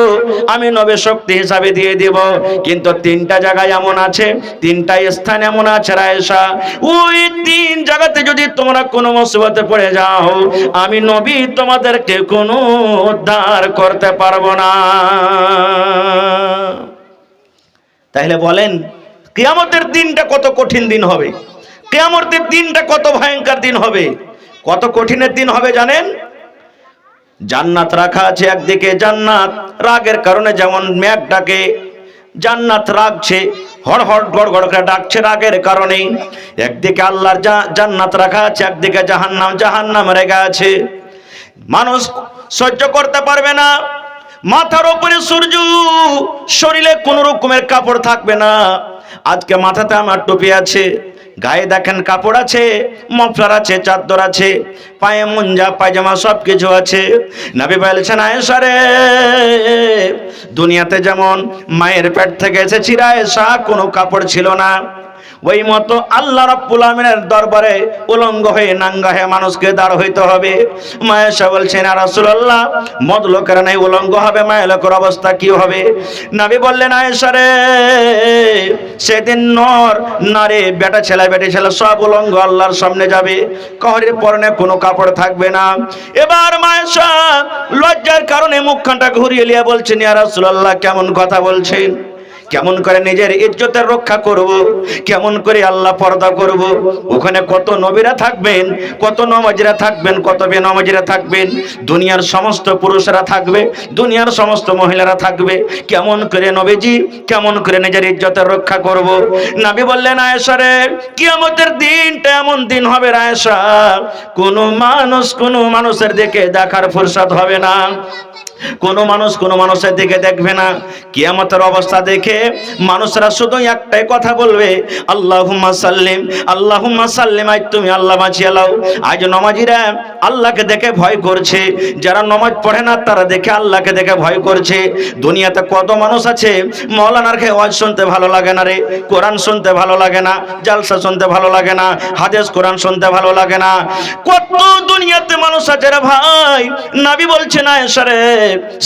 আমি নবে শক্তি হিসাবে দিয়ে দেব। কিন্তু তিনটা জায়গায় এমন আছে, তিনটা স্থান এমন আছে আয়েশা, ওই তিন জায়গাতে যদি তোমরা কোনো মুসিবতে পড়ে যাও, আমি নবী তোমাদেরকে কোনো উদ্ধার করতে পারবো না। তাহলে বলেন কিয়ামতের দিনটা কত কঠিন দিন হবে, কিয়ামতের দিনটা কত ভয়ঙ্কর দিন হবে, কত কঠিনের দিন হবে জানেন? জান্নাত রাখা আছে একদিকে, জান্নাত রাগের কারণে যেমন মেঘ ডাকে, জান্নাত রাগছে, হড় হড় গড় গড় করে ডাকছে রাগের কারণে। একদিকে আল্লাহর জান্নাত রাখা আছে, একদিকে জাহান্নাম, জাহান্নাম রেখে আছে। মানুষ সহ্য করতে পারবে না, মাথার উপরে সূর্য, শরীরে কোনো রকমের কাপড় থাকবে না। আজকে মাথাতে আমার টুপি আছে, গায়ে দেখেন কাপড় আছে, মফলার আছে, চাদর আছে, পায়ে মুঞ্জা পায়জামা সব কিছু আছে। নবী বলছেন আয়েশা রে, দুনিয়াতে যেমন মায়ের পেট থেকে এসেছি আয়েশা, কোনো কাপড় ছিল না, ওই মতো আল্লাহ রাব্বুল আমিনের দরবারে উলঙ্গ হয়ে নাঙ্গা হয়ে মানুষকে দাঁড় হইতে হবে। মা আয়েশা বলছেন, ইয়া রাসূলুল্লাহ, মদ লোকেরা নাই উলঙ্গ হবে, মায়ের লোকের অবস্থা কি হবে? নবী বললেন আয়েশা রে, সেদিন নর নারী, বেটা ছেলে বেটি ছেলে সব উলঙ্গ আল্লাহর সামনে যাবে, কাহরির পরনে কোনো কাপড় থাকবে না। এবার মা আয়েশা লজ্জার কারণে মুখখানটা ঘুরিয়ে নিয়ে বলছেন, ইয়া রাসূলুল্লাহ, কেমন কথা বলছেন? কেমন করে নিজের ইজ্জতের রক্ষা করব, কেমন করে আল্লাহ পর্দা করব? ওখানে কত নবীরা থাকবেন, কত নামাজীরা থাকবেন, কত বেনামাজীরা থাকবেন, দুনিয়ার সমস্ত পুরুষরা থাকবে, দুনিয়ার সমস্ত মহিলারা থাকবে। কেমন করে নবীজি, কেমন করে নিজের ইজ্জতের রক্ষা করব? নবী বললেন আয়েশা রে, কিয়ামতের দিনটা এমন দিন হবে আয়েশা, কোনো মানুষের দিকে দেখার ফুরসত হবে না, কোনো মানুষের দিকে দেখবে না। কিয়ামতের অবস্থা দেখে মানুষরা শুধু একটাই কথা বলবে, আল্লাহুম্মা সাল্লিম, আল্লাহুম্মা সাল্লিম, আজ তুমি আল্লাহ বাঁচিয়ে লাও। আজ নমাজিরা আল্লাহকে দেখে ভয় করছে, যারা নমাজ পড়ে না তারা দেখে আল্লাহকে দেখে ভয় করছে। দুনিয়াতে কত মানুষ আছে, মাওলানার কে ওয়াজ শুনতে ভালো লাগে না রে, কোরআন শুনতে ভালো লাগে না, জালসা শুনতে ভালো লাগে না, হাদিস কোরআন শুনতে ভালো লাগে না, কত দুনিয়াতে মানুষ আছে রে ভাই। নবী বলছেন আয়েশা রে,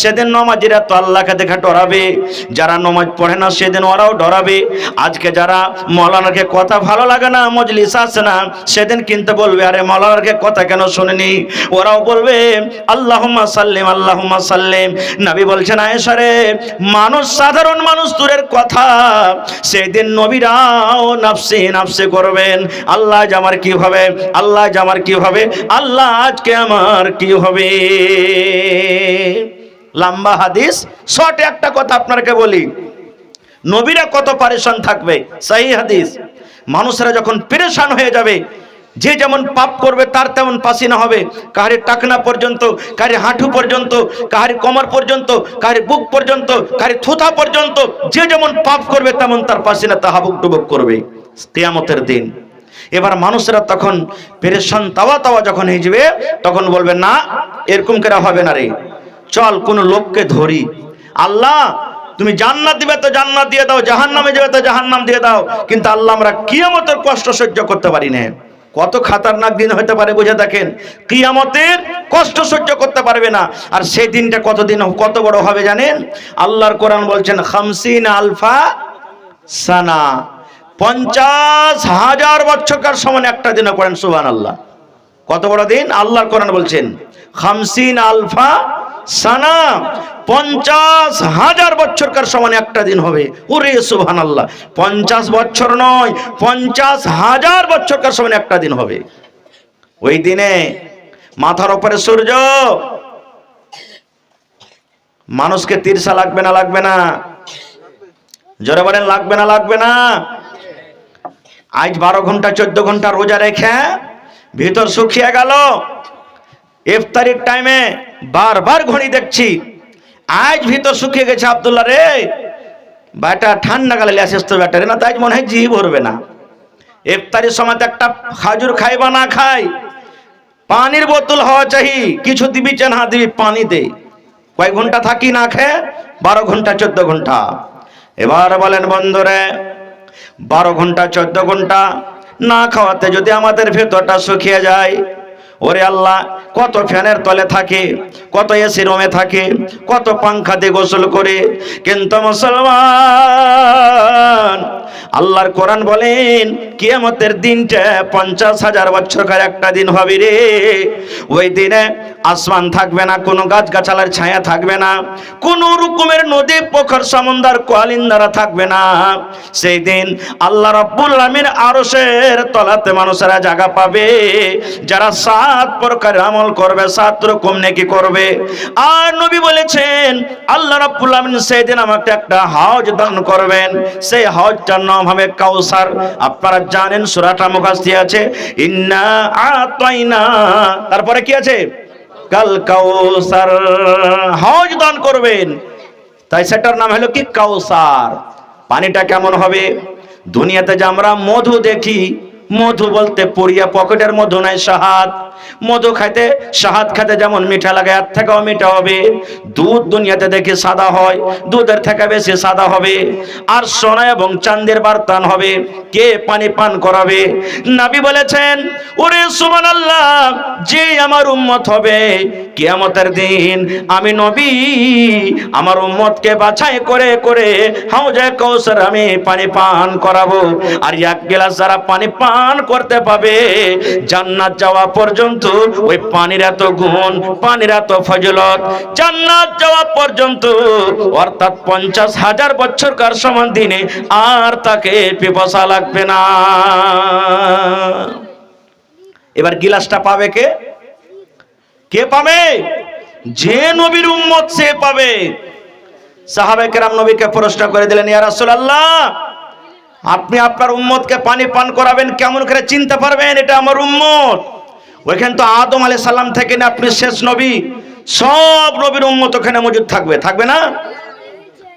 সেদিন নমাজিরা তো আল্লাহকে দেখে ডরাবে, যারা নমাজ পড়ে না সেদিন ওরাও ডরাবে। আজকে যারা মাওলানাকে কথা ভালো লাগে না, মজলিস আসে না, সেদিন কিন্তু বলবে, আরে মাওলানাকে কথা কেন শুনিনি? ওরাও বলবে আল্লাহুম্মা সাল্লিম, আল্লাহুম্মা সাল্লিম। নবী বলছেন আয়েশা রে, মানুষ, সাধারণ মানুষ দূরের কথা, সেদিন নবীরাও নাফসি নাফসি করবেন, আল্লাহ আজ আমার কি হবে, আল্লাহ আজ আমার কি হবে, আল্লাহ আজকে আমার কি হবে। লম্বা হাদিস, শর্ট একটা কথা আপনাকে বলি, নবীরা কত পরেশান থাকবে। সহি হাদিস, মানুষরা যখন পেরেশান হয়ে যাবে, যে যেমন পাপ করবে তার তেমন পাসিনা হবে, কাহারি টাকনা পর্যন্ত, কাহারি হাঁটু পর্যন্ত, কাহারি কোমর পর্যন্ত, কাহারি বুক পর্যন্ত, কাহারি থুথা পর্যন্ত, যে যেমন পাপ করবে তেমন তার পাসিনা তা হাবুক ডুবুক করবে কিয়ামতের দিন। এবার মানুষরা তখন পেরেশান তাওয়া তাওয়া যখন হয়ে যাবে, তখন বলবে না, এরকম করে হবে না রে, চল কোন লোককে ধরি, আল্লাহ তুমি জান্নাত দিবে তো জান্নাত দিয়ে দাও, জাহান্নামে যাবে তো জাহান্নাম দিয়ে দাও, কিন্তু আল্লাহ আমরা কিয়ামতের কষ্ট সহ্য করতে পারি না। কত খাতারনাক দিন হতে পারে বুঝে দেখেন, কিয়ামতের কষ্ট সহ্য করতে পারবে না। আর সেই দিনটা কত বড় হবে জানেন? আল্লাহর কোরআন বলছেন 50 আলফা সানা, 50,000 বছরকার সমান একটা দিনে পড়েন সুবহানাল্লাহ। কত বড় দিন? আল্লাহর কোরআন বলছেন 50 আলফা সানা, 50,000 বছরকার সমান একটা দিন হবে। ওরে সুবহানাল্লাহ, 50 বছর নয়, 50,000 বছরকার সমান একটা দিন হবে। ওই দিনে মাথার উপরে সূর্য, মানুষকে তিরসা লাগবে না? লাগবে না? জোরে বলেন লাগবে না? লাগবে না? আজ 12 ঘন্টা 14 ঘন্টা রোজা রেখে ভিতর শুকিয়ে গেল। ইফতারির টাইমে বারবার ঘড়ি দেখছি, আজ ভিতর শুকিয়ে গেছে। আব্দুল্লাহ রে বাটা ঠান্ডা গালে আসিস তো ব্যাটারে, না তাই মনে হয় জি ভরবে না। ইফতারির সময় তো একটা খাজুর খাই বা না খাই, পানির বোতল হওয়া চাই। কিছু দিবি চান হা দিবি, পানি দে। কয় ঘন্টা থাকি না খেয়ে? 12 ঘন্টা 14 ঘন্টা। এবার বলেন বন্ধুরে, 12 ঘন্টা 14 ঘন্টা না খাওয়াতে যদি আমাদের ভেতরটা শুকিয়ে যায়, ওরে আল্লাহ, কত ফ্যানের তলে থাকে, কত এসি রুমে থাকে, কত পাংখা দিয়ে গোসল করে, কিন্তু মুসলমান আল্লাহর কোরআন বলেন কিয়ামতের দিনটা 50,000 বছরকার একটা দিন হবে রে। ওই দিনে আসমান থাকবে না, কোনো গাছ গাছালার ছায়া থাকবে না, কোনো রকমের নদী পোখর সমুদ্র কোয়ালিন্দারা থাকবে না। সেই দিন আল্লাহ রাব্বুল আলামিন আরশের তলাতে মানুষেরা জায়গা পাবে যারা 7 প্রকার আমল করবে, 7 রকম নেকি করবে। আর নবী বলেছেন আল্লাহ রাব্বুল আলামিন সেই দিন আমাকে একটা হাউজ দান করবেন, সেই হাউজটার নাম হবে কাউসার। আপনারা জানেন সূরাটা মুখাস্তি আছে, ইন্না আতাইনা, তারপরে কি আছে? কাল কাউসার। হাউজ দান করবেন, তাই সেটার নাম হলো কি? কাউসার। পানিটা কেমন হবে? দুনিয়াতে যে আমরা মধু দেখি, মধু বলতে পুরিয়া পকেটের মধু নাই, শাহাদ। মধু খাইতে, শাহাদ খাইতে যেমন মিঠা লাগে, এর থেকেও মিঠা হবে। দুধ দুনিয়াতে দেখি সাদা হয়, দুধের থেকে বেশি সাদা হবে। আর সোনা এবং চাঁদের বার্তান হবে। কে পানি পান করাবে? নবী বলেছেন ওরে সুবহানাল্লাহ, যে আমার উম্মত হবে কিয়ামতের দিন, আমি নবী আমার উম্মতকে বাছাই করে করে হাউজে কাউসার আমি পানি পান করাবো। আর এক গ্লাস যারা পানি পান করতে পাবে, জান্নাত যাওয়া পর্যন্ত ওই পানির এত গুণ, পানির এত ফজিলত, জান্নাত যাওয়া পর্যন্ত, অর্থাৎ 50,000 বছরকার সমান দিনে আর তাকে পিপাসা লাগবে না। এবার গিলাসটা পাবে কে? কে পাবে? যে নবীর উম্মত সে পাবে। সাহাবায়ে কেরাম নবীকে প্রশ্ন করে দিলেন, ইয়া রাসূলুল্লাহ, আপনি আপনার উম্মতকে পানি পান করাবেন, কেমন করে চিনতে পারবেন এটা আমার উম্মত? ওইখানে তো আদম আলাইহিস সালাম থেকে না আপনি শেষ নবী, সব নবীর উম্মত ওখানে মজুদ থাকবে, থাকবে না?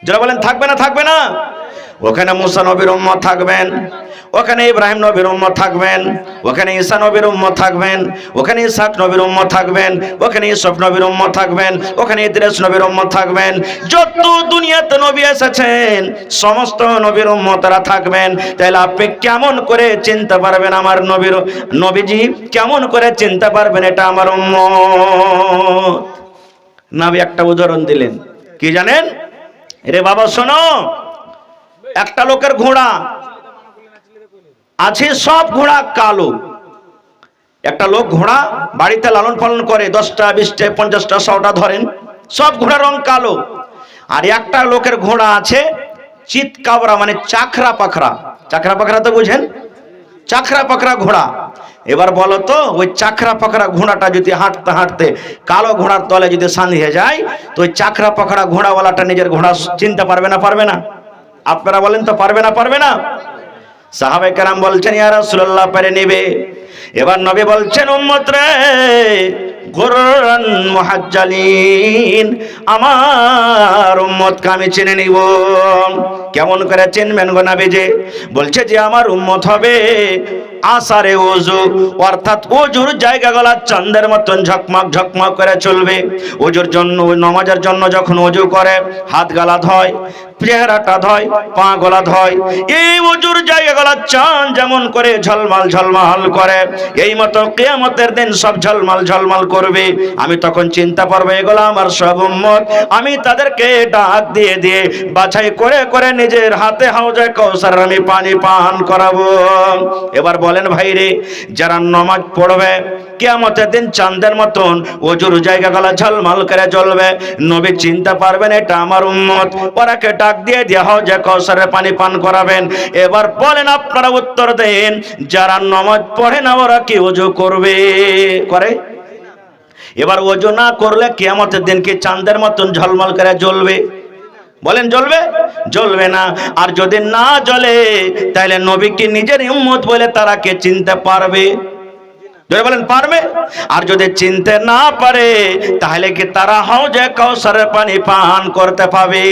যারা বলেন থাকবে না? থাকবে না? ওখানে মুসা নবীর উম্মত থাকবেন, ওখানে ইব্রাহিম নবীর উম্মত থাকবেন, ওখানে ঈসা নবীর উম্মত থাকবেন, ওখানে ইসহাক নবীর উম্মত থাকবেন, ওখানে ইউসুফ নবীর উম্মত থাকবেন, ওখানে ইদ্রিস নবীর উম্মত থাকবেন। যত দুনিয়াতে নবী এসেছেন সমস্ত নবীর উম্মতরা থাকবেন। তাহলে আপনি কেমন করে চিনতে পারবেন আমার নবীর, নবীজি কেমন করে চিনতে পারবেন এটা আমার উম্মত? নবী একটা উদাহরণ দিলেন, কি জানেন? রে বাবা শোনো, একটা লোকের ঘোড়া আছে, সব ঘোড়া কালো। একটা লোক ঘোড়া বাড়িতে লালন পালন করে, 10টা 20টা 50টা 100টা ধরেন, সব ঘোড়া রং কালো। আর একটা লোকের ঘোড়া আছে চিতকাবরা, মানে চাকরা পাখরা। চাকরা পাখরা তো বুঝেন? চাকরা পাখরা ঘোড়া। এবার বলো তো, ওই চাকরা পাখরা ঘোড়াটা যদি হাঁটতে হাঁটতে কালো ঘোড়ার তলে যদি সাঁধিয়ে যায়, তো ওই চাকরা পাখরা ঘোড়াওয়ালাটা নিজের ঘোড়া চিনতে পারবে না? পারবে না? আপনারা বলেন তো পারবে না? পারবে না? সাহাবায়ে কেরাম বলছেন, ইয়া রাসূলুল্লাহ, পেরে নেবে। এবার নবী বলছেন, উম্মত রে, গুররান মুহাজ্জালিন, আমার উম্মতকে আমি চিনে নিব। কেমন করে চিনবেন গো নবীজি? বলছে যে আমার উম্মত হবে আসারে ওযু, অর্থাৎ ওযুর জায়গাগুলো চাঁদের মতন ঝকমক ঝকমক করে চলবে। ওযুর জন্য, নামাজের জন্য যখন ওযু করে হাত গালা ধয়, চেহারাটা ধয়, পা গলা ধয়, এই ওযুর জায়গাগুলো চাঁদ যেমন করে ঝলমল ঝলমল করে, এই মতো কিয়ামতের দিন সব ঝলমল ঝলমল করবে। আমি তখন চিন্তা পারবো এগুলো আমার সব উম্মত। আমি তাদেরকে ডাক দিয়ে দিয়ে বাছাই করে করে নিজের হাতে হাউজে কাউসার আমি পানি পান করাবো। এবার বলেন ভাইরে, যারা নামাজ পড়বে কিয়ামতের দিন চাঁদের মতন ওজুর জায়গাগুলো ঝলমল করে জ্বলবে। নবী চিনতে পারবেন এটা আমার উম্মত। ওরাকে ডাক দিয়ে হাউজে কাউসারের পানি পান করাবেন। এবার বলেন আপনারা উত্তর দেন, যারা নামাজ পড়ে না ওরা কি ওযু করবে? করে? এবার ওযু না করলে কিয়ামতের দিন কি চাঁদের মতন ঝলমল করে জ্বলবে? বলেন জ্বলবে? জ্বলবে না। আর যদি না জ্বলে তাহলে নবীকে নিজের উম্মত বলে তারা কে চিনতে পারবে? বলেন পারবে? আর যদি চিনতে না পারে তাহলে কি তারা হাউজে কাউসারের পানি পান করতে পাবে?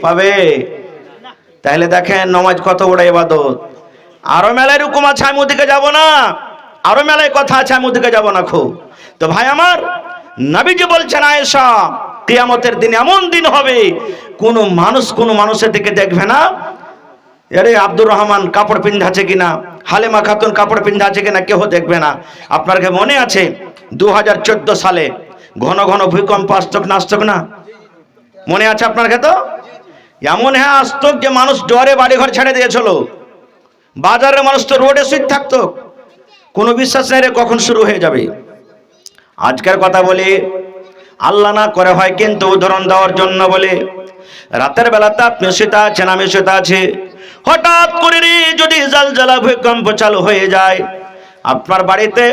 পাবে? তাহলে দেখেন নামাজ কত বড় ইবাদত। আরো মেলায় হুকুম আছে, আমি ওদিকে যাব না। আরো মেলায় কথা আছে, আমি ওদিকে যাব না। খুব তো ভাই আমার, নবীজি বলছেন আয়েশা, কিয়ামতের দিন এমন দিন হবে কোন মানুষের দিকে দেখবে না, আরে আব্দুর রহমান কাপড় পিন্ধাছে কিনা, হালেমা খাতুন কাপড় পিন্ধাছে কিনা কেউ দেখবে না। আপনার কি মনে আছে 2014 সালে ঘন ঘন ভূমিকম্প আসতো না? আসতো না? মনে আছে আপনার কাছে? তো এমন আসতো যে মানুষ জ্বরে বাড়ি ঘর ছেড়ে দিয়েছিল। বাজারের মানুষ তো রোডে শুয়ে থাকতো, কোনো বিশ্বাস নেই রে কখন শুরু হয়ে যাবে। আজকের কথা বলি, আল্লাহ না করে হয় কিন্তু উদাহরণ দেওয়ার জন্য বলে, রাতের বেলাতে আপনি শুতে আছেন, আমি শুতে আছি, হঠাৎ করে যদি জালজালা ভূমিকম্প চালু হয়ে যায়, আপনার বাড়িতে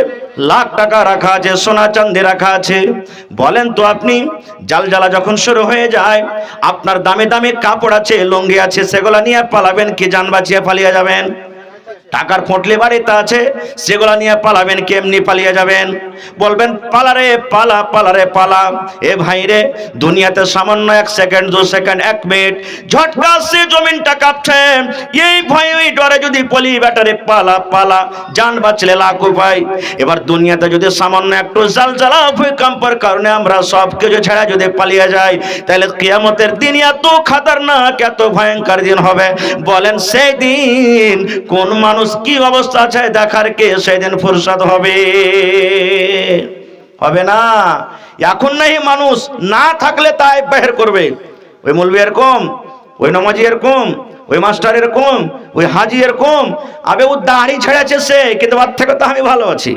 লাখ টাকা রাখা আছে, সোনা চাঁদি রাখা আছে, বলেন তো আপনি জালজালা যখন শুরু হয়ে যায়, আপনার দামি দামি কাপড় আছে, লুঙ্গি আছে, সেগুলা নিয়ে পালাবেন কি জান বাঁচিয়ে পালিয়ে যাবেন? টাকার পোটলি বাড়িতে আছে, সেগুলা নিয়ে পালাবেন কি এমনি পালিয়ে যাবেন? বলবেন পালারে পালা, পালারে পালা। এ ভাই রে, দুনিয়াতে সামান্য 1 সেকেন্ড 2 সেকেন্ড 1 মিনিট ঝটকা সে জমিনটা কাঁপছে, এই ভয় ওই ডরে যদি বলি ব্যাটারে পালা পালা, জান বাঁচলে লাখ উপায়। এবার দুনিয়াতে যদি সামান্য একটু জালজালা ভূমিকম্পের কারণে আমরা সব কিছু ছেড়ে যদি পালিয়ে যাই, তাহলে কিয়ামতের দিন এত খাতারনাক, এত ভয়ঙ্কর দিন হবে। বলেন সেই দিন কোন মানুষ কি অবস্থা আছে দেখার কে সেদিন ফুরসত হবে? হবে না। এখন নাই মানুষ না থাকলে তাই বের করবে, ওই মৌলবি এরকম, ওই নমাজি এরকম, ওই মাস্টার এরকম, ওই হাজি এরকম, আবে ও দাড়ি ছেড়েছে সে, কিন্তু ওর থেকে তো আমি ভালো আছি।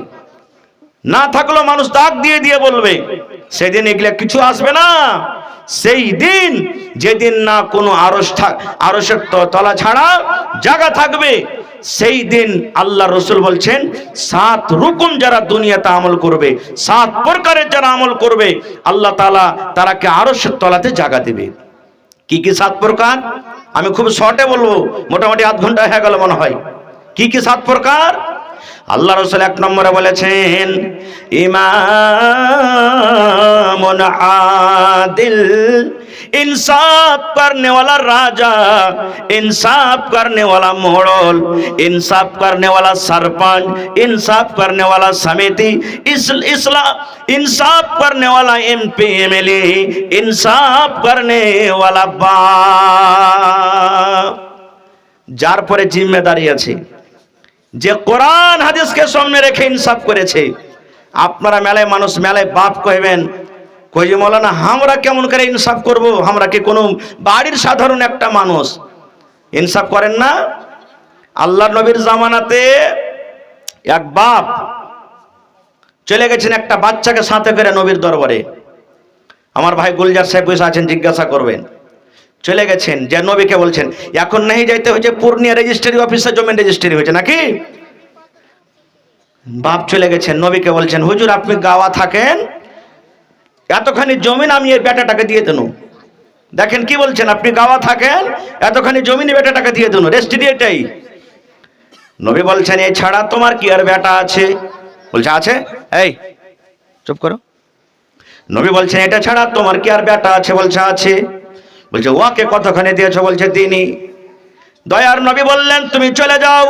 না থাকলেও মানুষ দাগ দিয়ে দিয়ে বলবে। সেদিন এগুলা কিছু আসবে না। সেই দিন যেদিন না কোনো আরশের তলা ছাড়া জায়গা থাকবে, সেই দিন আল্লাহ রসুল বলছেন 7 রকম যারা দুনিয়াতে আমল করবে, 7 প্রকারের যারা আমল করবে, আল্লাহ তাআলা তারাকে আরশের তলাতে জায়গা দেবে। কি কি 7 প্রকার? আমি খুব শর্টে বলবো, মোটামুটি আধ ঘন্টা হয়ে গেল মনে হয়। কি কি 7 প্রকার? আল্লাহ রসুল 1 নম্বরে বলেছেন, ইমামুন আদিল, इंसाफ करने वाला राजा, इंसाफ करने वाला मोड़ल, इंसाफ करने वाला सरपंच, इंसाफ करने वाला समिति, इस्लाम इंसाफ करने वाला एमपी एमएलए, इंसाफ करने वाला बाप। যার পরে জিম্মেদারি আছে, যে কোরআন হাদিসকে সামনে রেখে ইনসাফ করেছে। আপনারা মেলায় মানুষ মেলায় বাপ কইবেন, কই যে মৌলানা আমরা কেমন করে ইনসাফ করব? আমরা কি কোনো বাড়ির সাধারণ একটা মানুষ? ইনসাফ করেন না? আল্লাহর নবীর জামানাতে এক বাপ চলে গেছেন একটা বাচ্চাকে সাথে করে নবীর দরবারে। আমার ভাই গুলজার সাহেব বসে আছেন, জিজ্ঞাসা করবেন। চলে গেছেন, যে নবীকে বলছেন এখন নেই যাইতে হয়েছে পূর্ণিয়া রেজিস্ট্রি অফিসে জমি রেজিস্ট্রি হয়েছে নাকি? বাপ চলে গেছেন, নবীকে বলছেন হুজুর আপনি গাওয়া থাকেন, এতখানি জমিন আমি এই বেটাটাকে দিয়ে দেন। দেখেন কি বলছেন, আপনি গাওয়া থাকেন, এতখানি জমিন বেটাটাকে দিয়ে দেন, রেজিস্ট্রি এটাই। নবী বলছেন এছাড়া তোমার কি আর বেটা আছে? বলছে আছে। এই চুপ করো। নবী বলছেন এটা ছাড়া তোমার কি আর বেটা আছে? বলছে আছে। বলছে ওকে কতখানি দিয়েছো? বলছে তিনি। দয়ার নবী বললেন তুমি চলে যাও,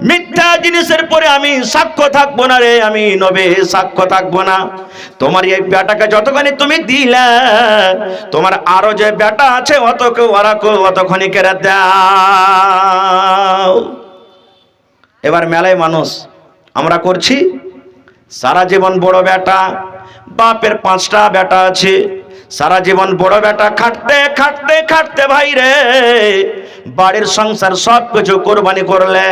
মিথ্যা জিনিসের পরে আমি সাক্ষ্য থাকবো না রে, আমি নবী সাক্ষ্য থাকবো না। তোমার এই বেটাকে যতখানি তুমি দিলে, তোমার আরো যে বেটা আছে অতকে ওরাকে অতখানি কেড়ে দাও। এবার মেলায় মানুষ আমরা করছি, সারা জীবন বড় বেটা, বাপের 5টা বেটা আছে, সারা জীবন বড় বেটা খাটতে খাটতে খাটতে ভাই রে বাড়ির সংসার সব কিছু কোরবানি করলে,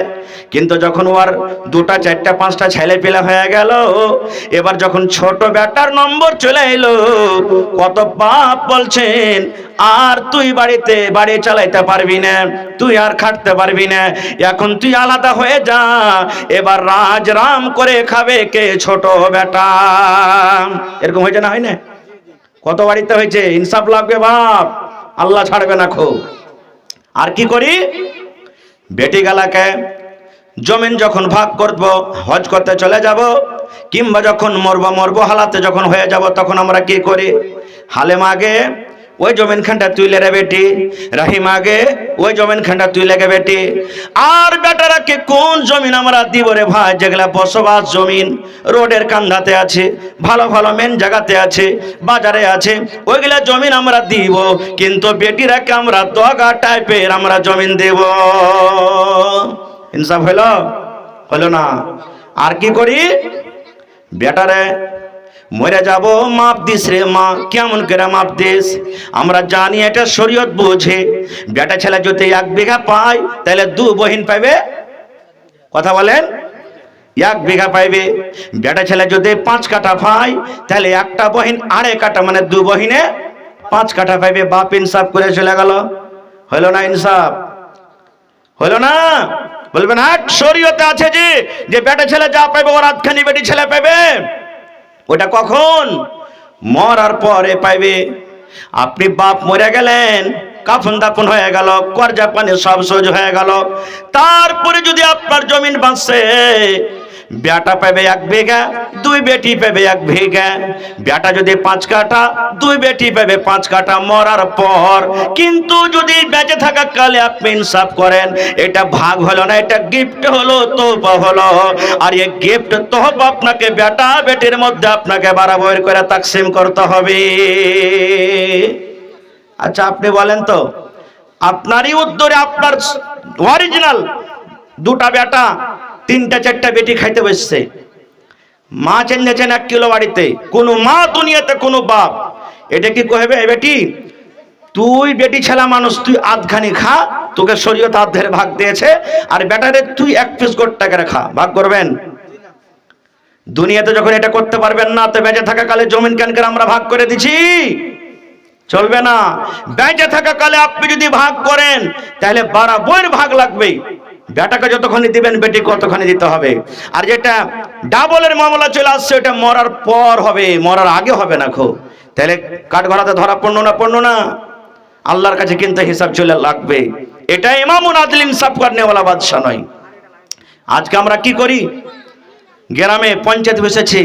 কিন্তু যখন ওর 2টা 4টা 5টা ছেলে পেলে হয়ে গেল, এবার যখন ছোট বেটার নম্বর চলে এলো, কত বাপ বলছেন আর তুই বাড়িতে বাড়ি চালাইতে পারবি না, তুই আর খাটতে পারবি না, এখন তুই আলাদা হয়ে যা, এবার রাজ রাম করে খাবে কে? ছোট বেটা। এরকম হয়েছে না, হয় না? কত বাড়িতে হয়েছে। ইনসাফ লাগবে বাপ, আল্লাহ ছাড়বে না খুব। আর কি করি, বেটি গালাকে জমিন যখন ভাগ করব, হজ করতে চলে যাব, কিংবা যখন মরবো হালাতে যখন হয়ে যাব, তখন আমরা কি করি? হালেম আগে ওই জমিন খানটা তুইলে রে বেটি, রাহিম আগে ওই জমিন খানটা তুইলে গে বেটি। আর বেটারাকে কোন জমিন আমরা দিব রে ভাই? যেগুলা বসবাস জমিন রোডের কান্দাতে আছে, ভালো ভালো মেন জায়গাতে আছে, বাজারে আছে, ওইগুলা জমিন আমরা দিব, কিন্তু বেটিরাকে আমরা দগা টাইপের আমরা জমিন দেব। ইনসাফ হলো না। আর কি করি, বেটারে মরে যাব, মাপ দিস রে মা। কেমন করে মাপ দিস? আমরা জানি এটা শরীয়ত বুঝে, বেটা ছেলে যদি 1 বিঘা পায় তাহলে 2 বহিন পাইবে। কথা বলেন, 1 বিঘা পাইবে। বেটা ছেলে যদি 5 কাঠা পায় তাহলে একটা বহিন 2.5 কাঠা, মানে 2 বহিনে 5 কাঠা পাইবে। বাপ ইনসাফ করে চলে গেল। হলো না ইনসাফ? হলো না? বলবেন হ্যাঁ শরীয়তে আছে যে বেটা ছেলে যা পাইবে ওর আধখানি বেটি ছেলে পাইবে। ওটা কখন? মরার পরে পাইবে। আপনি বাপ মরে গেলেন, কাফন দাফন হয়ে গেল, কর্জা পানি সব সহ্য হয়ে গেল, তারপরে যদি আপনার জমিন বাঁচছে, বেটা পাবে 1 বিঘা, 2 বেটি পাবে 1 বিঘা। বেটা যদি 5 কাঠা, 2 বেটি পাবে 5 কাঠা মরার পর। কিন্তু যদি বেঁচে থাকা কালে আপনি ইনসাফ করেন, এটা ভাগ হলো না, এটা গিফট হলো, তোহফা হলো। আর এই গিফট তোহফা আপনাকে বেটা বেটির মধ্যে আপনাকে বরাবর করে তাকসিম করতে হবে। আচ্ছা আপনি বলেন তো, আপনারই উত্তরে আপনার অরিজিনাল 2টা বেটা 3টা 4টা বেটি খাইতে বসছে, মাছ এনেছেন 1 কিলো বাড়িতে, কোন মা দুনিয়াতে কোন বাপ এটা কি কইবে, বেটি তুই বেটি ছেলা মানুষ, তুই আধখানি খা, তোকে শরীয়ত আধের ভাগ দিয়েছে, আর বেটারে তুই 1 পিস গোটা করে খা, ভাগ করবেন? দুনিয়াতে যখন এটা করতে পারবেন না, তো বেঁচে থাকা কালে জমিন কেন করে আমরা ভাগ করে দিছি? চলবে না। বেঁচে থাকা কালে আপনি যদি ভাগ করেন তাহলে বরাবর ভাগ লাগবে। বেটাকে যতখানি দিবেন বেটি কতখানি দিতে হবে। আর যেটা ডাবলের মামলা চলে আসছে, ওটা মরার পর হবে, মরার আগে হবে না। তাহলে কাঠগড়াতে ধরা পড়লো না? আল্লাহর কাছে কিন্তু হিসাব চলে লাগবে। এটা ইমামুল আদল ইনসাফ করনেওয়ালা বাদশা নয়। আজকে আমরা কি করি, গ্রামে পঞ্চায়েত বসেছে,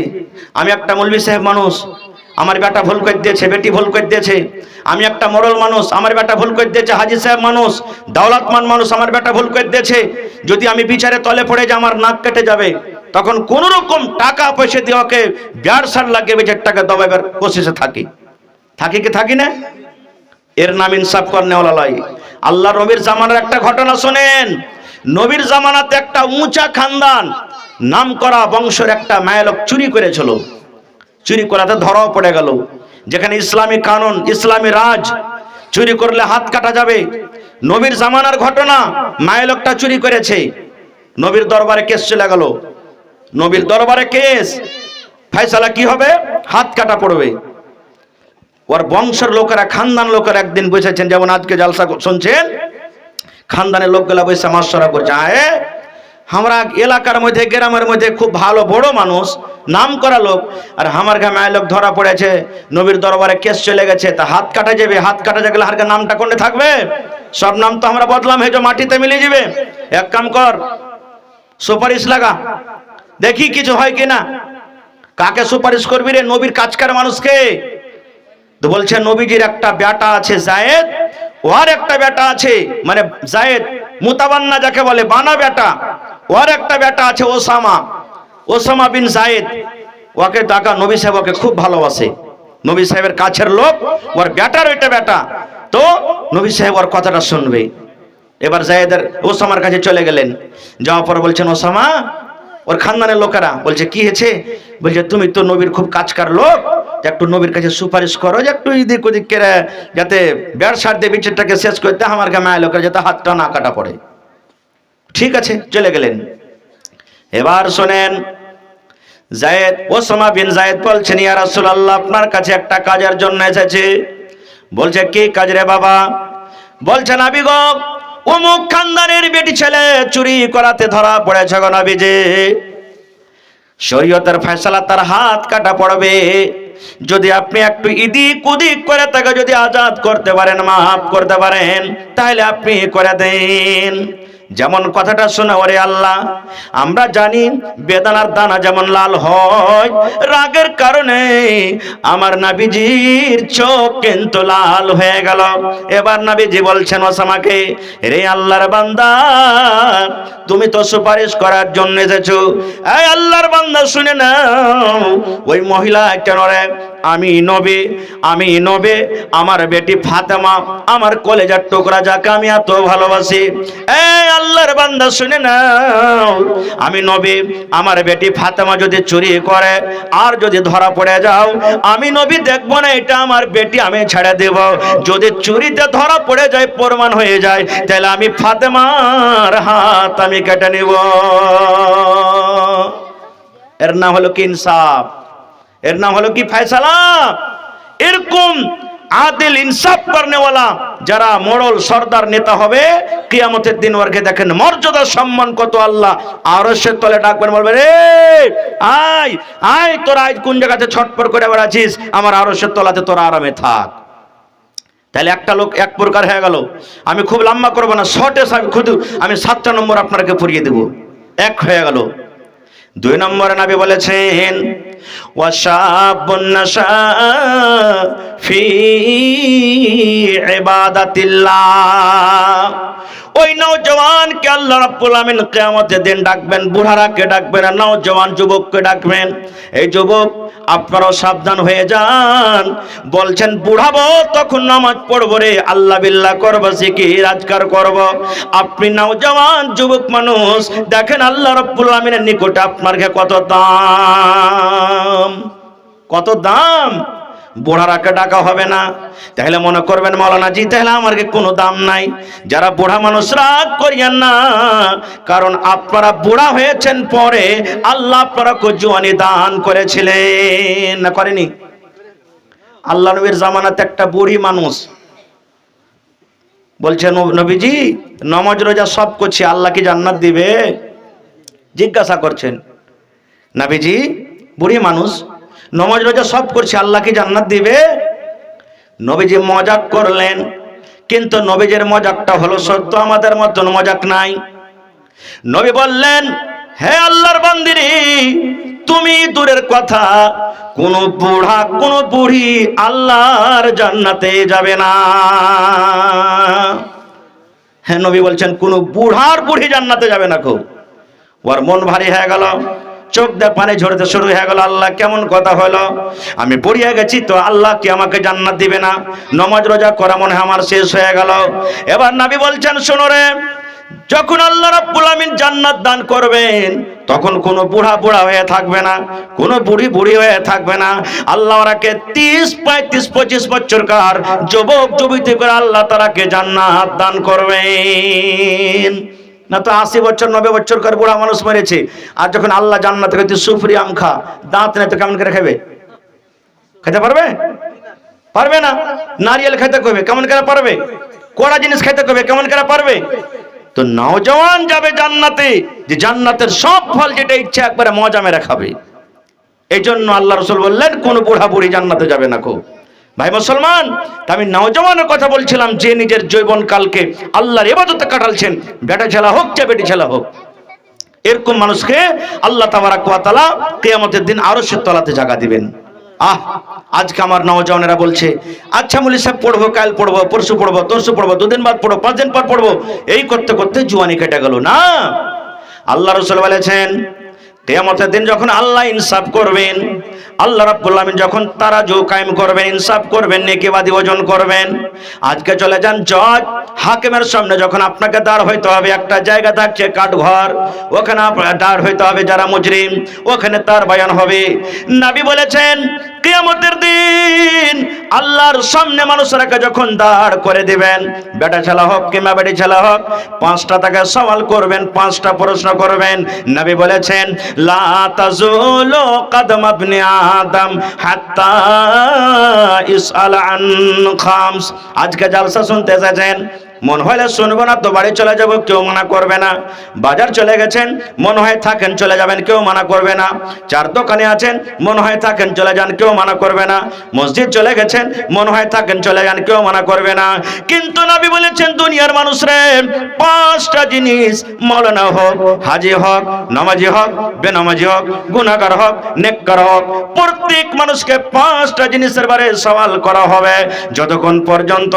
আমি একটা মৌলভী সাহেব মানুষ, আমার বেটা ভুল করে দিয়েছে, বেটি ভুল করে দিয়েছে, আমি একটা মোড়ল মানুষ, আমার বেটা ভুল করে দিয়েছে, হাজি সাহেব মানুষ, দৌলতমান মানুষ, আমার বেটা ভুল করে দিয়েছে, যদি আমি বিচারে তলে পড়ে যে আমার নাক কেটে যাবে, তখন কোন রকম টাকা পয়সা দিয়ে ওকে 1.5 লাগিয়ে বেচার টাকা দবাইবার কোশিশে থাকি কি থাকি না? এর নাম ইনসাফ করনেওয়ালা লয়। আল্লাহ নবীর জামানার একটা ঘটনা শোনেন। নবীর জামানাতে একটা উঁচা খানদান, নাম করা বংশের একটা মায়ালোক চুরি করেছিল। চুরি করাতে ধরাও পড়ে গেল। যেখানে ইসলামী কানুন, ইসলামী রাজ, চুরি করলে হাত কাটা যাবে। নবীর জামানার ঘটনা, মায়ালোকটা চুরি করেছে, নবীর দরবারে কেস চলে গেল। নবীর দরবারে কেস, ফয়সালা কি হবে? হাত কাটা পড়বে। ওর বংশের লোকেরা, খানদান লোকেরা একদিন বসেছেন, যেমন আজকে জালসা শুনছেন, খানদানের লোকগুলা বসে মাশওয়ারা করছে, আমরা এলাকার মধ্যে গ্রামের মধ্যে খুব ভালো বড় মানুষ, নাম করা লোক, আর আমার গায়ে লোক ধরা পড়েছে, নবীর দরবারে কেস চলে গেছে, তা হাত কাটা যাবে। হাত কাটা গেলে হারকে নামটা কোনে থাকবে? সব নাম তো আমরা বদলাম, হয়ে মাটিতে মিলে যাবে। এক কাম কর, সুপারিশ লাগা, দেখি কিছু হয় কিনা। কাকে সুপারিশ করবি রে? নবীর কাজকার মানুষকে। তো বলছে নবীজির একটা বেটা আছে জায়েদ, ওর একটা বেটা আছে, মানে জায়েদ মুতাবান্না যাকে বলে, বানা বেটা, ওর একটা বেটা আছে ওসামা বিন জায়েদ। ওকে টাকা, নবী সাহেব ওকে খুব ভালোবাসে, নবী সাহেবের কাছের লোক, ওর বেটার ওইটা বেটা। তো নবী সাহেব ওর কথাটা শুনবে। এবার জায়েদের ওসামার কাছে চলে গেলেন, যাওয়ার পর বলছেন, ওসামা, ওর খানদানের লোকেরা বলছে কি হয়েছে? বলছে তুমি তো নবীর খুব কাজকার লোক, যে একটু নবীর কাছে সুপারিশ করো, যে একটু এদিক ওদিক করে যাতে ব্যবসার দিয়ে বিচারটাকে শেষ করতে আমার গায়ে লোকের যাতে হাতটা না কাটা পড়ে। ঠিক আছে, চলে গেলেন। এবার শোনেন, যায়েদ, ওসামা বিন যায়েদ বলছেন, ইয়া রাসূলুল্লাহ, আপনার কাছে একটা কাজের জন্য এসেছি। বলছে, কি কাজ রে বাবা? বলছে, নবী গো, অমুক খানদানের বেটি ছেলে চুরি করাতে ধরা পড়েছে গো নবীজি। শরীয়তের ফয়সালা, তার হাত কাটা পড়বে। যদি আপনি একটু ইদিক উদিক করে তাকে যদি আজাদ করতে পারেন, মাফ করতে পারেন, তাহলে আপনি করে দেন। যেমন কথাটা শোনা, ওরে আল্লাহ, আমরা জানি বেদানার দানা যেমন লাল হয়, রাগের কারণে আমার নবীজির চোখ কিন্তু লাল হয়ে গেল। এবার নবীজি বলছেন ওসামাকে, রে আল্লাহর বান্দা, তুমি তো সুপারিশ করার জন্য এসেছো। এই আল্লাহর বান্দা শুনে নাও, ওই মহিলা কেন রে, আমি নবী, আমার বেটি ফাতেমা, আমার কলেজার টুকরা, যাকে আমি এত ভালোবাসি। এই আল্লাহর বান্দা শুনে নাও, আমি নবী, আমার বেটি ফাতেমা যদি চুরি করে আর যদি ধরা পড়ে যাও, আমি নবী দেখবো না এটা আমার বেটি, আমি ছেড়ে দেব। যদি চুরিতে ধরা পড়ে যায়, প্রমাণ হয়ে যায়, তাহলে আমি ফাতেমার হাত আমি কেটে নিব। এর নাম হলো কি ইনসাফ, এর নাম হলো কি ফয়সালা। এরকম আদিল ইনসাফ করনেওয়ালা যারা মোড়ল সর্দার নেতা হবে, কিয়ামতের দিন ওরকে দেখেন মর্যাদা সম্মান কত। আল্লাহ আরশের তলে ডাকবেন, বলবে, রে আয় আয়, তোরা আজ কোন জায়গাতে ছটপট করে বেড়াচ্ছিস, আমার আরশের তলাতে তোরা আরামে থাক। তাহলে একটা লোক এক প্রকার হয়ে গেল। আমি খুব লম্বা করবো না, শর্টে আমি 7টা নম্বর আপনাকে পড়িয়ে দেব। এক হয়ে গেল। 2 নম্বরে নবী বলেছেন, ওয়াশাবুন নাশা ফি ইবাদাতিল্লাহ। ওই নওজওয়ানকে আল্লাহ রাব্বুল আমিন কিয়ামতের দিন ডাকবেন, বুড়ারাকে ডাকবেন, আর নওজওয়ান যুবককে ডাকবেন। এই যুবক, আপনারাও সাবধান হয়ে যান। বলছেন, বুড়াবো তখন নামাজ পড়বো রে, আল্লাহ বিল্লাহ করবো, জিকির আজকার করব। আপনি নওজওয়ান যুবক মানুষ, দেখেন আল্লাহ রাব্বুল আমিনের নিকটে আপনার কত দাম, কত দাম। বুড়ারাকে ডাকা হবে না, তাহলে মনে করবেন মাওলানা জি তাহলে আমার কোনো দাম নাই। যারা বুড়া মানুষ, রাগ করিয়েন না, কারণ আপনারা বুড়া হয়েছেন পরে, আল্লাহ আপনারাকে জওয়ানি দান করেছিলেন, না করেনি? আল্লাহ নবীর জামানাতে একটা বুড়ি মানুষ বলছে, নবীজি নামাজ রোজা সব করছি, আল্লাহ কি জান্নাত দিবে? জিজ্ঞাসা করছেন, নবীজি বুড়ি মানুষ, নামাজ রোজা সব করছে, আল্লাহ কি জান্নাত দিবে? নবীজি মজাক করলেন, কিন্তু নবীজির মজাকটা হলো সত্য, আমাদের মতন মজাক নাই। নবী বললেন, হে আল্লাহর বান্দিরি, তুমি দূরের কথা, কোন বুড়া কোন বুড়ি আল্লাহর জান্নাতে যাবে না। হ্যাঁ, নবী বলছেন কোন বুড়ার বুড়ি জান্নাতে যাবে না। খুব ওর মন ভারী হয়ে গেল, চোখ দিয়ে পানি ঝরতে শুরু হয়ে গেল। আল্লাহ কেমন কথা হলো, আমি পড়িয়ে গেছি তো, আল্লাহ কি আমাকে জান্নাত দিবে না? নামাজ রোজা করা মনে হয় আমার শেষ হয়ে গেল। এবার নবী বলছেন, শোনো রে, যখন আল্লাহ রাব্বুল আমিন জান্নাত দান করবেন, তখন কোনো বুড়া বুড়া হয়ে থাকবে না, কোনো বুড়ি বুড়ি হয়ে থাকবে না। আল্লাহ ওরাকে 30, 35, 25 বছরকার যুবক যুবতী করে আল্লাহ তারাকে জান্নাত দান করবেন। না তো 80 বছর 90 বছরকার বুড়া মানুষ মরেছে, আর যখন আল্লাহ জান্নাতে কইতে সুফরি আম খা, দাঁত নেই তো কেমন করে খাবে? খেতে পারবে? পারবে না। নারিয়েল খেতে কইবে, কেমন করে পারবে? কড়া জিনিস খেতে কইবে, কেমন করে পারবে? তো নওজওয়ান যাবে জান্নাতে, যে জান্নাতের সব ফল যেটা ইচ্ছা একবারে মজা মেরে খাবে। এই জন্য আল্লাহ রাসূল বললেন, কোন বুড়া বুড়ি জান্নাতে যাবে না। কো ভাই মুসলমান, আমি নওজওয়ানের কথা বলছিলাম, যে নিজের যৌবন কালকে আল্লাহর ইবাদতে কাটালছেন, বেটা ছেলা হোক যে বেটি ছেলা হোক, এরকম মানুষকে আল্লাহ তাবারাক ওয়া তাআলা কিয়ামতের দিন আরশের তলাতে জায়গা দিবেন। আজকে আমার নওজওয়ানেরা বলছে, আচ্ছা মুলি সাহেব পড়বো, কাল পড়বো, পরশু পড়বো, তরশু পড়বো, 2 দিন বাদ পড়বো, 5 দিন পর পড়বো, এই করতে করতে জুয়ানি কেটে গেল। না, আল্লাহ রাসূল বলেছেন, কিয়ামতের দিন যখন আল্লাহ ইনসাফ করবেন, আল্লাহ রাব্বুল আমিন যখন তারাজু কায়েম করবেন, ইনসাফ করবেন, নেকিবাদি ওজন করবেন। আজকে চলে যান জজ হাকিমের সামনে, যখন আপনাকে দাঁড় হইতে হবে, একটা জায়গা থাকছে কাঠঘর, ওখানে আপনার দাঁড় হইতে হবে, যারা মুজরিম ওখানে তার বয়ান হবে। নবী বলেছেন, কিয়ামতের দিন আল্লাহর সামনে মানুষরাকে যখন দাঁড় করে দিবেন, বেটা ছেলে হোক কিংবা বেটি ছেলে হোক, 5টা তাকে সওয়াল করবেন, 5টা প্রশ্ন করবেন। নবী বলেছেন লা তাজুলু কদম ইবনে আদম হাত্তা ইসআল আন খামস। আজকে জালসা শুনতে এসেছেন, মন হলে শুনবো না তো বাড়ি চলে যাব, কেউ মানা করবে না। বাজার চলে গেছেন, মন হয় থাকেন চলে যাবেন, কেউ মানা করবে না। চার দোকানে আছেন, মন হয় থাকেন চলে যান, কেউ মানা করবে না। মসজিদ চলে গেছেন, মন হয় থাকেন চলে যান, কেউ মানা করবে না। কিন্তু নবী বলেছেন দুনিয়ার মানুষরে 5টা জিনিস, মাওলানা হোক, হাজি হোক, নামাজি হোক, বেনামাজি হোক, গুনাহগার হোক, নেককার হোক, প্রত্যেক মানুষকে 5টা জিনিসের বারে সওয়াল করা হবে। যতক্ষণ পর্যন্ত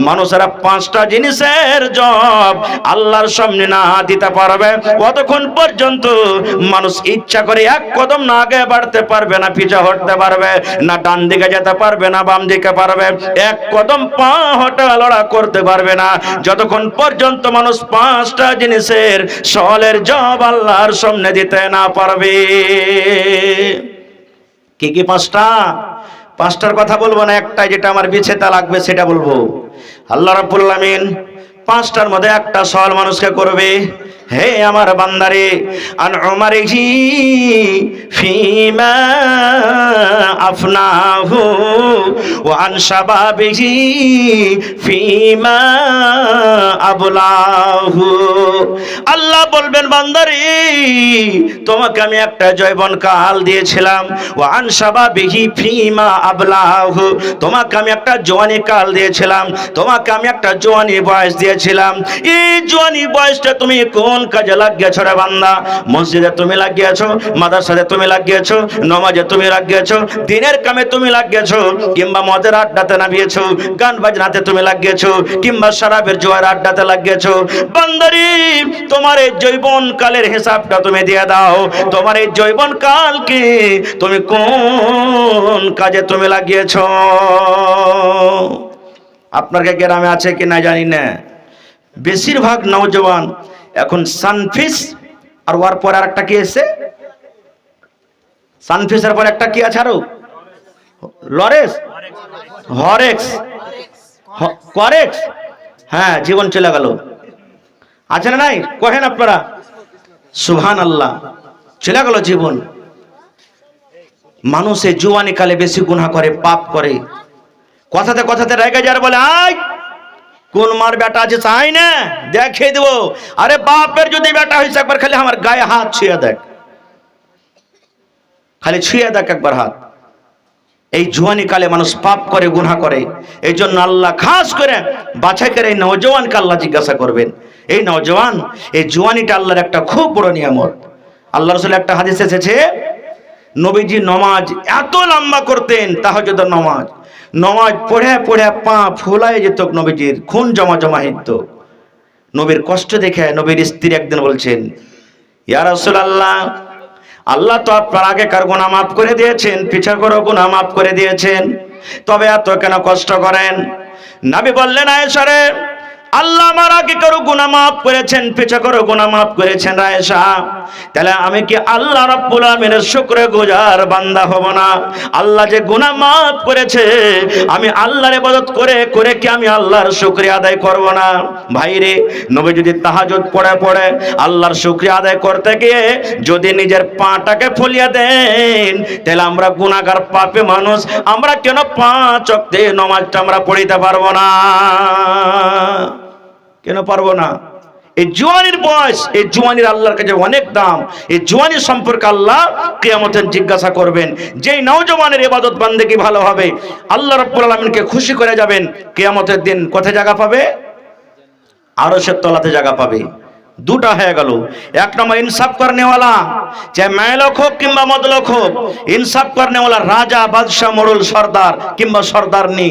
মানুষেরা 5টা জিনিসের জবাব আল্লাহর সামনে না দিতে পারবে, ততক্ষণ পর্যন্ত মানুষ ইচ্ছা করে এক কদম না আগে বাড়তে পারবে না, পিছে হটতে পারবে না, ডান দিকে যেতে পারবে না, বাম দিকে পারবে, এক কদম পা হটা লড়া করতে পারবে না, যতক্ষণ পর্যন্ত মানুষ 5টা জিনিসের সওয়ালের জবাব আল্লাহর সামনে দিতে না পারবে। কি কি 5টা? 5টার কথা বলবো না, একটাই যেটা আমার বিছেতা লাগবে সেটা বলবো। আল্লাহ রাব্বুল আলামিন 5টার মধ্যে একটা সওয়াল মানুষকে করবে, হে আমার বান্দারে, আন উমারিহি ফিমা আফনাহু ওয়া আন শাবাবিহি ফিমা আবলাহু। আল্লাহ বলবেন বান্দারে, তোমাকে আমি একটা যৌবন কাল দিয়েছিলাম, ওয়া আন শাবাবিহি ফিমা আবলাহু, তোমাকে আমি একটা জওয়ানি কাল দিয়েছিলাম, তোমাকে আমি একটা জওয়ানি বয়স দিয়েছিলাম। এই জওয়ানি বয়সটা তুমি কোন কাজে লাগিয়েছো রে বান্দা? মসজিদে তুমি লাগিয়েছো, মাদ্রাসাতে তুমি লাগিয়েছো, নামাজে তুমি লাগিয়েছো, দিনের কামে তুমি লাগিয়েছো, কিংবা মদের আড্ডাতে নামিয়েছো, গান বাজনাতে তুমি লাগিয়েছো, কিংবা শরাবের জোয়ার আড্ডাতে লাগিয়েছো। বান্দারি, তোমার এই যৌবন কালের হিসাবটা তুমি দিয়ে দাও। তোমার এই যৌবন কালকে তুমি কোন কাজে তুমি লাগিয়েছো? আপনার গ্রামে আছে কি না জানি না, বেশিরভাগ নওজওয়ান এখন সানফিস আর ওর পর আর একটা কি এসে, সানফিসের পর একটা কি আছে আরো, লরেক্স, হরেক্স, করেক্স, হ্যাঁ, জীবন চলে গেল। আছে না নাই? কহেন আপনারা সুবহানাল্লাহ, চলে গেল জীবন। মানুষে জুয়ানি কালে বেশি গুনাহ করে, পাপ করে, কথাতে কথাতে রেগে যার বলে আয় কোন মার বেটা আছে চাই না দেখে দেবো। আরে বাপের যদি বেটা হয়েছে একবার খালি আমার গায়ে হাত ছুঁয়ে দেখ, খালি ছুঁয়ে দেখ একবার হাত। এই জুয়ানি কালে মানুষ পাপ করে, গুনাহ করে। এই জন্য আল্লাহ খাস করে বাছাই করে এই নওজওয়ানকে আল্লাহ জিজ্ঞাসা করবেন, এই নওজওয়ান, এই জুয়ানিটা আল্লাহর একটা খুব বড় নিয়ামত। আল্লাহ রাসূল একটা হাদিস এসেছে, নবীজি নমাজ এত লম্বা করতেন, তাহাজ্জুদের নমাজ, নমাজ পড়ে পড়ে পা ফুলায় যেত, নবীজির খুন জমা জমা হইত। নবীর কষ্ট দেখে নবীর স্ত্রী একদিন বলছেন, ইয়া রাসূলুল্লাহ, আল্লাহ তো আপনার আগেকার গুনাহ মাফ করে দিয়েছেন, পিছাকার গুনাহ মাফ করে দিয়েছেন, তবে এত কেন কষ্ট করেন? নবী বললেন, আয়েশা রে, আল্লাহ আমার আগেকার গুনাহ মাফ করেছেন, পিছাকার গুনাহ মাফ করেছেন আয়েশা, তাহলে আমি কি আল্লাহ রাব্বুল আমিনের শুকরগুজার বান্দা হব না? আল্লাহ যে গুনাহ মাফ করেছে, আমি আল্লাহর ইবাদত করে করে কি আমি আল্লাহর শুকরিয়া আদায় করব না? ভাইরে, নবী যদি তাহাজ্জুদ পড়ে পড়ে আল্লাহর শুকরিয়া আদায় করতে গিয়ে যদি নিজের পাটাকে ফুলিয়ে দেন, তাহলে আমরা গুনাহগার পাপী মানুষ, আমরা কেন 5 ওয়াক্তে নামাজটা আমরা পড়িতে পারবো না? কেন পারবো না? এই জওয়ানির বয়স, এই জওয়ানির আল্লাহর কাছে অনেক দাম। এই জওয়ানি সম্পর্কে আল্লাহ কিয়ামতে জিজ্ঞাসা করবেন। যেই নওজওয়ানের ইবাদত বান্দেগি ভালো হবে, আল্লাহ রাব্বুল আলামিনকে খুশি করে যাবেন, কিয়ামতের দিন কোথায় জায়গা পাবে? আরশের তলাতে জায়গা পাবে। দুটা হয়ে গেল। এক নম্বর ইনসাফ করনেওয়ালা, চাহে মেয়েলোক হোক কিংবা মদলোক হোক, ইনসাফ করনেওয়ালা রাজা, বাদশাহ, মোড়ল, সর্দার কিংবা সর্দারনি,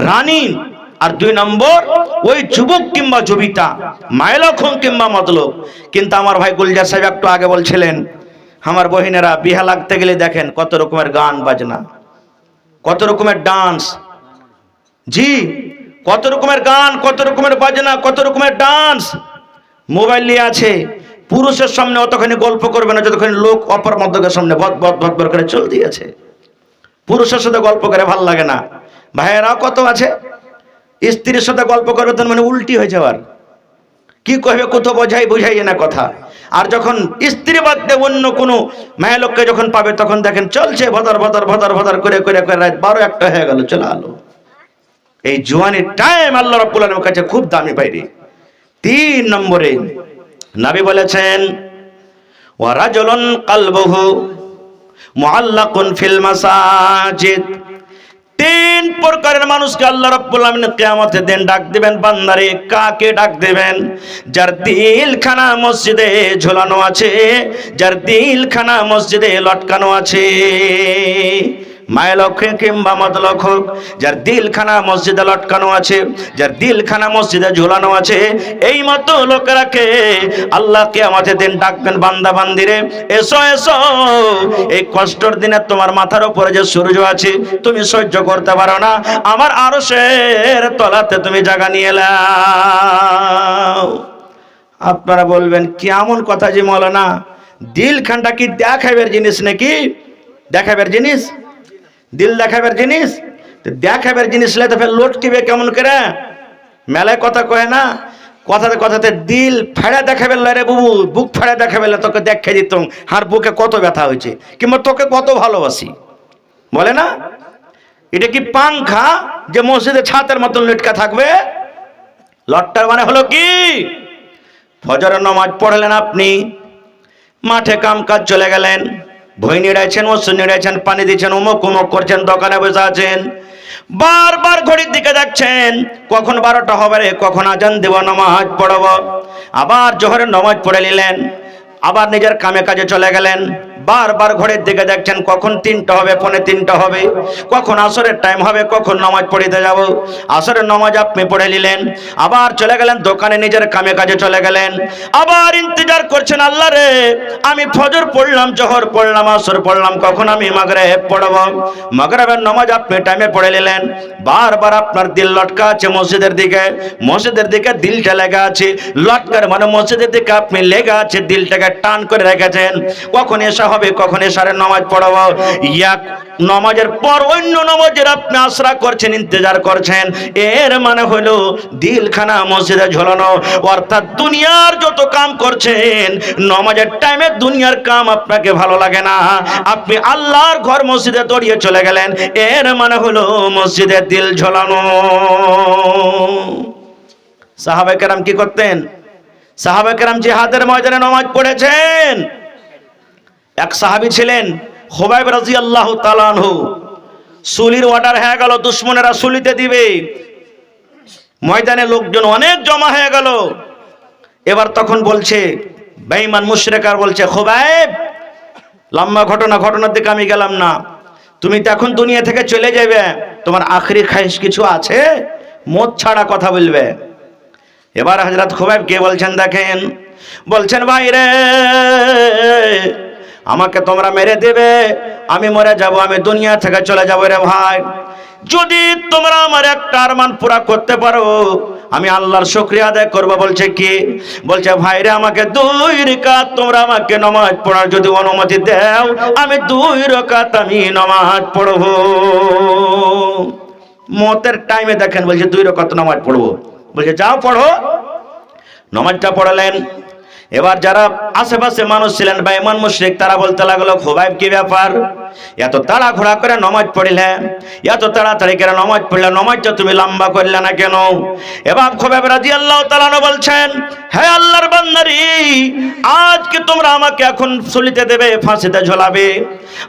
রানী। আর 2 নম্বর ওই যুবক কিংবা যুবিতা, মায়েলোক হোক কিংবা মদলোক। কিন্তু আমার ভাই গুলজার সাহেব একটু আগে বলছিলেন, আমার বহিনেরা বিহা লাগতে গেলে দেখেন কত রকমের গান বাজনা, কত রকমের ডান্স, জি, কত রকমের গান, কত রকমের বাজনা, কত রকমের ডান্স। মোবাইল নিয়ে আছে, পুরুষের সামনে অতখানি গল্প করবে না যতখানি লোক অপর মধ্যকের সামনে বদ বদ বদ করে চল দিয়েছে। পুরুষের সাথে গল্প করে ভাল লাগে না। ভাইয়েরাও কত আছে স্ত্রীর সাথে গল্প করবে তো মানে উল্টি হয়ে যাওয়ার, কি কইবে কত বুঝাই না কথা। আর যখন স্ত্রী বাদ দিয়ে অন্য কোনো মেয়ে লোককে যখন পাবে তখন দেখেন চলছে ভদর ভদর ভদর ভদর করে করে করে রাত 12-1 হয়ে গেল, চলে আলো। এই জওয়ানির টাইম আল্লাহ রাব্বুল আলামিনের কাছে খুব দামি বাইরে। 3 নম্বরে নবী বলেছেন ওয়া রাজুলুন কলবুহু মুআল্লাকুন ফিল মাসাজিদ। 3 প্রকারের মানুষকে আল্লাহ রাব্বুল আলামিন কিয়ামতের দিন ডাক দিবেন। বান্দারে কাকে ডাক দিবেন? যার দিলখানা মসজিদে ঝোলানো আছে, যার দিলখানা মসজিদে লটকানো আছে। মায় লক্ষ্য কিংবা মদ লক্ষ্য, যার দিলখানা মসজিদে লটকানো আছে, যার দিলখানা মসজিদে ঝোলানো আছে, এই মতো লোকেরাকে আল্লাহ কিয়ামতের দিন ডাকবেন, বান্দা বান্দিরে এসো এসো, এই কষ্টের দিনে তোমার মাথার উপরে যে সূর্য আছে তুমি সহ্য করতে পারো না, আমার আরশের তলাতে তুমি জায়গা নিয়ে নাও। আপনারা বলবেন কেমন কথা যে মৌলানা, দিলখানটা কি দেখাবের জিনিস নাকি? দেখাবের জিনিস? দিল দেখাবের জিনিস? দেখাবের জিনিস তো ফের লটকিবে কেমন করে? মেলায় কথা কয় না, কথাতে কথাতে দিল ফাড়া দেখাবে রে বুবু, বুক ফাড়া দেখাবে, তোকে দেখে দিতাম হার বুকে কত ব্যথা হয়েছে কিংবা তোকে কত ভালোবাসি, বলে না? এটা কি পাংখা যে মসজিদে ছাতের মতন লটকা থাকবে? লটটার মানে হলো কি? ফজরের নামাজ পড়লেন আপনি, মাঠে কাম কাজ চলে গেলেন, ভই নিড়াইছেন, ওষুধ নিড়াইছেন, পানি দিচ্ছেন, উমুক উমুক করছেন, দোকানে বসে আছেন, বারবার ঘড়ির দিকে দেখছেন কখন 12টা হবে রে, কখন আজান দেব, নামাজ পড়ব। আবার জোহরের নামাজ পড়ে নিলেন, আবার নিজের কামে কাজে চলে গেলেন, বারবার ঘড়ির দিকে দেখছেন কখন 3টা হবে, 2:45 হবে, কখন আসরের টাইম হবে, কখন নামাজ পড়িতে যাব। আসরের নামাজ আপনি পড়ে নিলেন, আবার চলে গেলেন দোকানে, নিজের কামে কাজে চলে গেলেন, আবার ইন্তজার করছেন, আল্লাহ রে আমি ফজর পড়লাম, জোহর পড়লাম, আসর পড়লাম, কখন আমি মাগরিব পড়ব। মাগরিবের নামাজ আপনি টাইমে পড়ে নিলেন, বারবার আপনার দিল লটকা আছে মসজিদের দিকে, মসজিদের দিকে দিলটা লেগে আছে, লটকার মানে মসজিদের দিকে আপনি লেগে আছে, দিলটাকে টান করে রেখেছেন, কখন এসা হবে, কখন এশারের নামাজ পড়াবো। এক নামাজের পর অন্য নামাজের আপনি আশরা করছেন, ইন্তজার করছেন, এর মানে হলো দিলখানা মসজিদে ঝোলানো। অর্থাৎ দুনিয়ার যত কাম করছেন, নামাজের টাইমে দুনিয়ার কাম আপনাকে ভালো লাগে না, আপনি আল্লাহর ঘর মসজিদে দৌড়িয়ে চলে গেলেন, এর মানে হলো মসজিদে দিল ঝোলানো। সাহাবায়ে কেরাম কি করতেন? সাহাবায়ে কেরাম জিহাদের ময়দানে নামাজ পড়েছেন। এক সাহাবী ছিলেন খুবাইব রাদিয়াল্লাহু তাআলা আনহু, সুলির অর্ডার হয়ে গেল, দুশমনেরা সুলিতে দিবে, ময়দানে লোকজন অনেক জমা হয়ে গেল। এবার তখন বলছে বেঈমান মুশরিকরা বলছে, খুবাইব লম্বা ঘটনার দিকে আমি গেলাম না, তুমি তো এখন দুনিয়া থেকে চলে যাবে, তোমার আখেরি খায়েশ কিছু আছে? মত ছাড়া কথা বলবে। এবার হযরত খুবাইব কে বলছেন দেখেন, বলছেন ভাই রে আমাকে তোমরা মেরে দেবে, আমি মরে যাব, আমি দুনিয়া থেকে চলে যাব রে ভাই, যদি তোমরা আমার একটা আরমান পুরা করতে পারো আমি আল্লাহর শুকরিয়া আদায় করব। বলছে কি? বলছে ভাই রে আমাকে 2 রাকাত তোমরা আমাকে নামাজ পড়ার যদি অনুমতি দাও, আমি 2 রাকাত আমি নামাজ পড়ব। মতের টাইমে দেখেন বলছে 2 রাকাত নামাজ পড়ব, বলছে যাও পড়ো। নামাজটা পড়লেন। এবার যারা আশেপাশে মানুষ ছিলেন বেঈমান মুশরিক, তারা বলতে লাগলো খুবাইব কি ব্যাপার, এত তাড়াহুড়া করে নামাজ পড়লে, এত তাড়াতাড়ি করে নামাজ পড়লে, নামাজটা তুমি লম্বা করলে না কেন? এবার খুবাইব রাদিয়াল্লাহু তাআলা বলছেন, হে আল্লাহর বান্দারি, আজ কি তোমরা আমাকে এখন সুলিতে দেবে, ফাঁসিতে ঝোলাবে,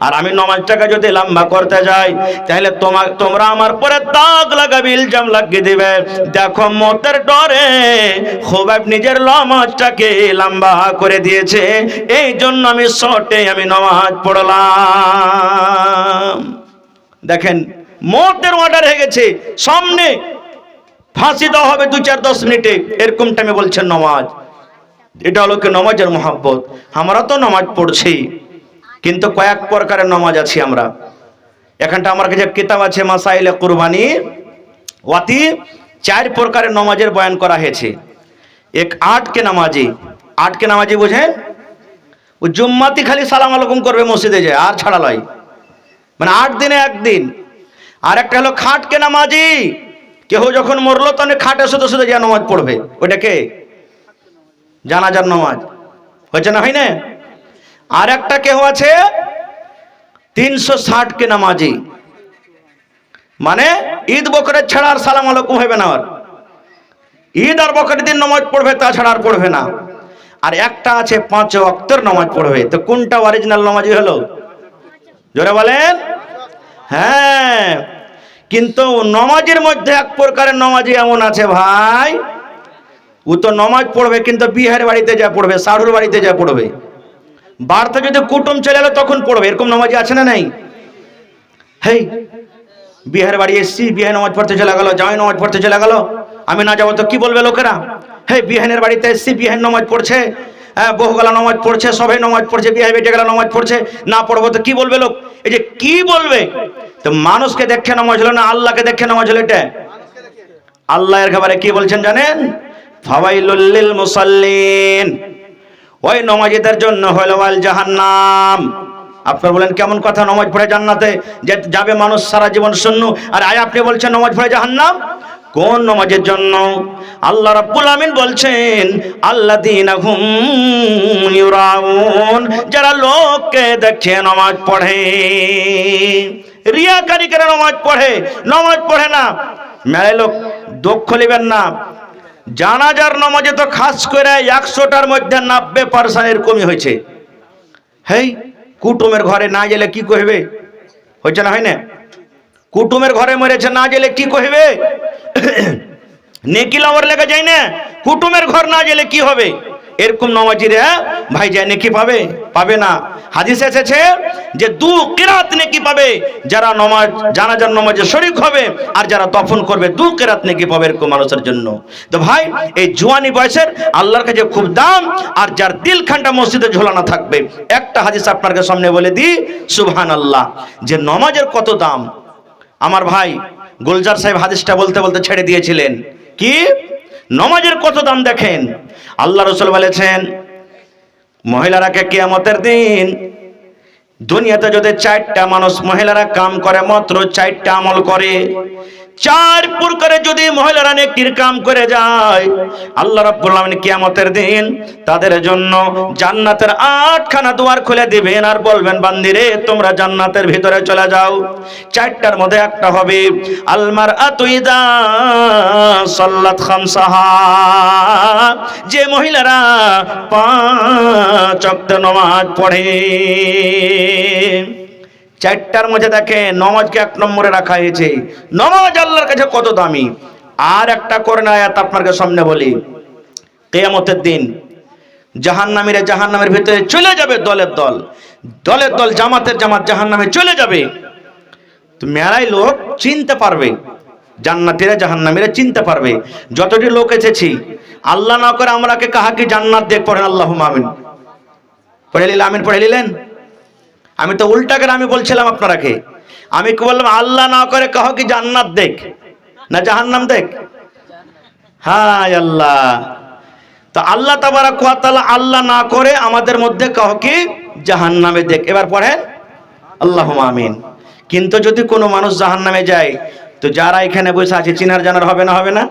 আর আমি নামাজটাকে যদি লম্বা করতে যাই তাহলে তোমরা আমার পরে দাগ লাগাবে, ইলজাম লাগিয়ে দিবে। দেখো মতের ডরে খুবাইব নিজের নামাজটাকে লম্বা করে দিয়েছে, এই জন্য আমি শর্টে আমি নামাজ পড়লাম। দেখেন মতের অর্ডার হয়ে গেছে, সামনে ফাঁসি দেওয়া হবে 2-4-10 মিনিটে, এরকম টাইমে বলছেন নামাজ। এটা হলো কি নামাজের মহব্বত। আমরা তো নামাজ পড়ছি, কিন্তু কয়েক প্রকারের নামাজ আছে আমরা। এখানটা আমার কাছে কিতাব আছে মাসাইলে কুরবানি, ওয়াতি 4 প্রকারের নামাজের বয়ান করা হয়েছে। এক 8 কে নামাজি, 8 কে নামাজি বুঝেন? ও জুম্মাতি খালি সালাম আলাইকুম করবে মসজিদে যায়, আর ছাড়া লয়। মানে 8 দিনে একদিন। আর একটা হলো খাটকে নামাজি, কেউ যখন মরলো তখন খাটে শুধু শুধু যে নামাজ পড়বে, ওইটাকে জানাজার নামাজ হয়েছে না, হয় না? আর একটা কেউ আছে 360 কে নামাজি, মানে ঈদ বকরের ছাড়া আর সালাম আলাইকুম হবে না, আর ঈদ আর বকরের দিন নামাজ পড়বে, তাছাড়া আর পড়বে না। আর একটা আছে 5 ওয়াক্তের নামাজ পড়বে। তো কোনটা অরিজিনাল নামাজি হলো? জোরে বলেন। হ্যাঁ, কিন্তু নামাজের মধ্যে এক প্রকারের নামাজি এমন আছে ভাই, ও তো নামাজ পড়বে কিন্তু বিহার বাড়িতে যা পড়বে, সাড়ুর বাড়িতে যা পড়বে, বাড়িতে যদি কুটুম চলে এলো তখন পড়বে, এরকম নামাজি আছে না নাই? হেই, বিহার বাড়ি এসছি, বিহার নামাজ পড়তে চলে গেল, জামাই নামাজ পড়তে চলে গেল, আমি না যাবো তো কি বলবে লোকেরা? হে, বিহানের বাড়িতে এসছি, বিহান নামাজ পড়ছে, হ্যাঁ, বহুগলা নামাজ পড়ছে, সবাই নামাজ পড়ছে, বিহার বেটে গেলা নামাজ পড়ছে, না পড়বো তো কি বলবে লোক? এই যে কি বলবে, তো মানুষকে দেখে নামাজ হলো না, আল্লাহকে দেখে নামাজ হলো। এটা আল্লাহ এর খাবারে কি বলছেন জানেন? ফাওয়াইলুল লিল মুসাল্লিন, ওই নামাজীদের জন্য হলো আল জাহান্নাম। আপনারা বলেন কেমন কথা, নামাজ পড়ে জান্নাতে যাবে মানুষ সারা জীবন শূন্য, আর আয় আপনি বলছেন নামাজ পড়ে জাহান্নাম? কোন নামাজের জন্য? আল্লাহ রাব্বুল আমিন বলছেন আল্লাযীনা হুম ইউরাউন, যারা লোককে দেখে নামাজ পড়ে, রিয়াকারী করে নামাজ পড়ে, নামাজ পড়ে না। মেলায় লোক দুঃখ নেবেন না, জানাজার নামাজে তো খাস করে 100টার মধ্যে 90% এরকমই হয়েছে। হেই, কুটুমের ঘরে না গেলে কি কইবে? হয়েছে না, হয় না? কুটুমের ঘরে মরেছে, না গেলে কি কইবে? নেকি লাওয়ার লেগে যায় না, কুটুমের ঘর না গেলে কি হবে? এরকম নামাজিরা ভাই যায় নেকি পাবে? পাবে না। হাদিসে এসেছে যে 2 কিরাত নেকি পাবে যারা নামাজ, জানাজার নামাজে শরীক হবে, আর যারা দফন করবে 2 কিরাত নেকি পাবে এরকম মানুষের জন্য। তো ভাই, এই জওয়ানি বয়সের আল্লাহর কাছে খুব দাম, আর যার দিলখানটা মসজিদে ঝোলানো থাকবে। একটা হাদিস আপনাদের সামনে বলে দিই, সুবহানাল্লাহ, যে নামাজের কত দাম। আমার ভাই গুলজার সাহেব হাদিসটা বলতে বলতে ছেড়ে দিয়েছিলেন, কি নামাজের কত দাম দেখেন। আল্লাহ রাসূল বলেছেন, মহিলারাকে কিয়ামতের দিন দুনিয়াতে যদি 4টা মানুষ, মহিলারা কাম করে মাত্র 4টা আমল করে, 4 প্রকারে যদি মহিলারা নেকির কাম করে যায়, আল্লাহ রাব্বুল আলামিন কিয়ামতের দিন তাদের জন্য জান্নাতের 8খানা দুয়ার খুলে দিবেন, আর বলবেন বান্দিরে তোমরা জান্নাতের ভিতরে চলে যাও। 4টার মধ্যে একটা হবে আল মারআতু ইযা সাল্লাত খামসাহা, যে মহিলারা 5 ওয়াক্ত নামাজ পড়ে। 4টার মধ্যে দেখে নামাজকে 1 নম্বরে রাখা হয়েছে। নামাজ আল্লাহর কাছে কত দামি। আর একটা কোরআন আয়াত আপনাদের সামনে বলি, কিয়ামতের দিন জাহান্নামীরা জাহান্নামের ভিতরে চলে যাবে, দলের দল, দলের দল, জামাতের জামাত জাহান্নামে চলে যাবে। তো মেলায় লোক চিনতে পারবে, জান্নাতীরা জাহান্নামীরা চিনতে পারবে। যতটি লোক এসেছি, আল্লাহ না করে আমরা কে কাহাকে জান্নাত দেখ, পড়েন আল্লাহুম্মা আমিন, পড়ে নিলেন, আমিন পড়ে নিলেন। আমি তো উল্টা করে আমি বলছিলাম আপনারাকে, আমি কি বললাম? আল্লাহ না করে কাহো কি জান্নাত দেখ না জাহান্নাম দেখ? হায় আল্লাহ। তো আল্লাহ তাবারাক ওয়া তাআলা আল্লাহ না করে আমাদের মধ্যে কাহো কি জাহান্নামে দেখ। এবার পড়েন আল্লাহুম্মা আমিন। কিন্তু যদি কোনো মানুষ জাহান্নামে যায়, তো যারা এখানে বসে আছে চিনার জানার হবে না? হবে না?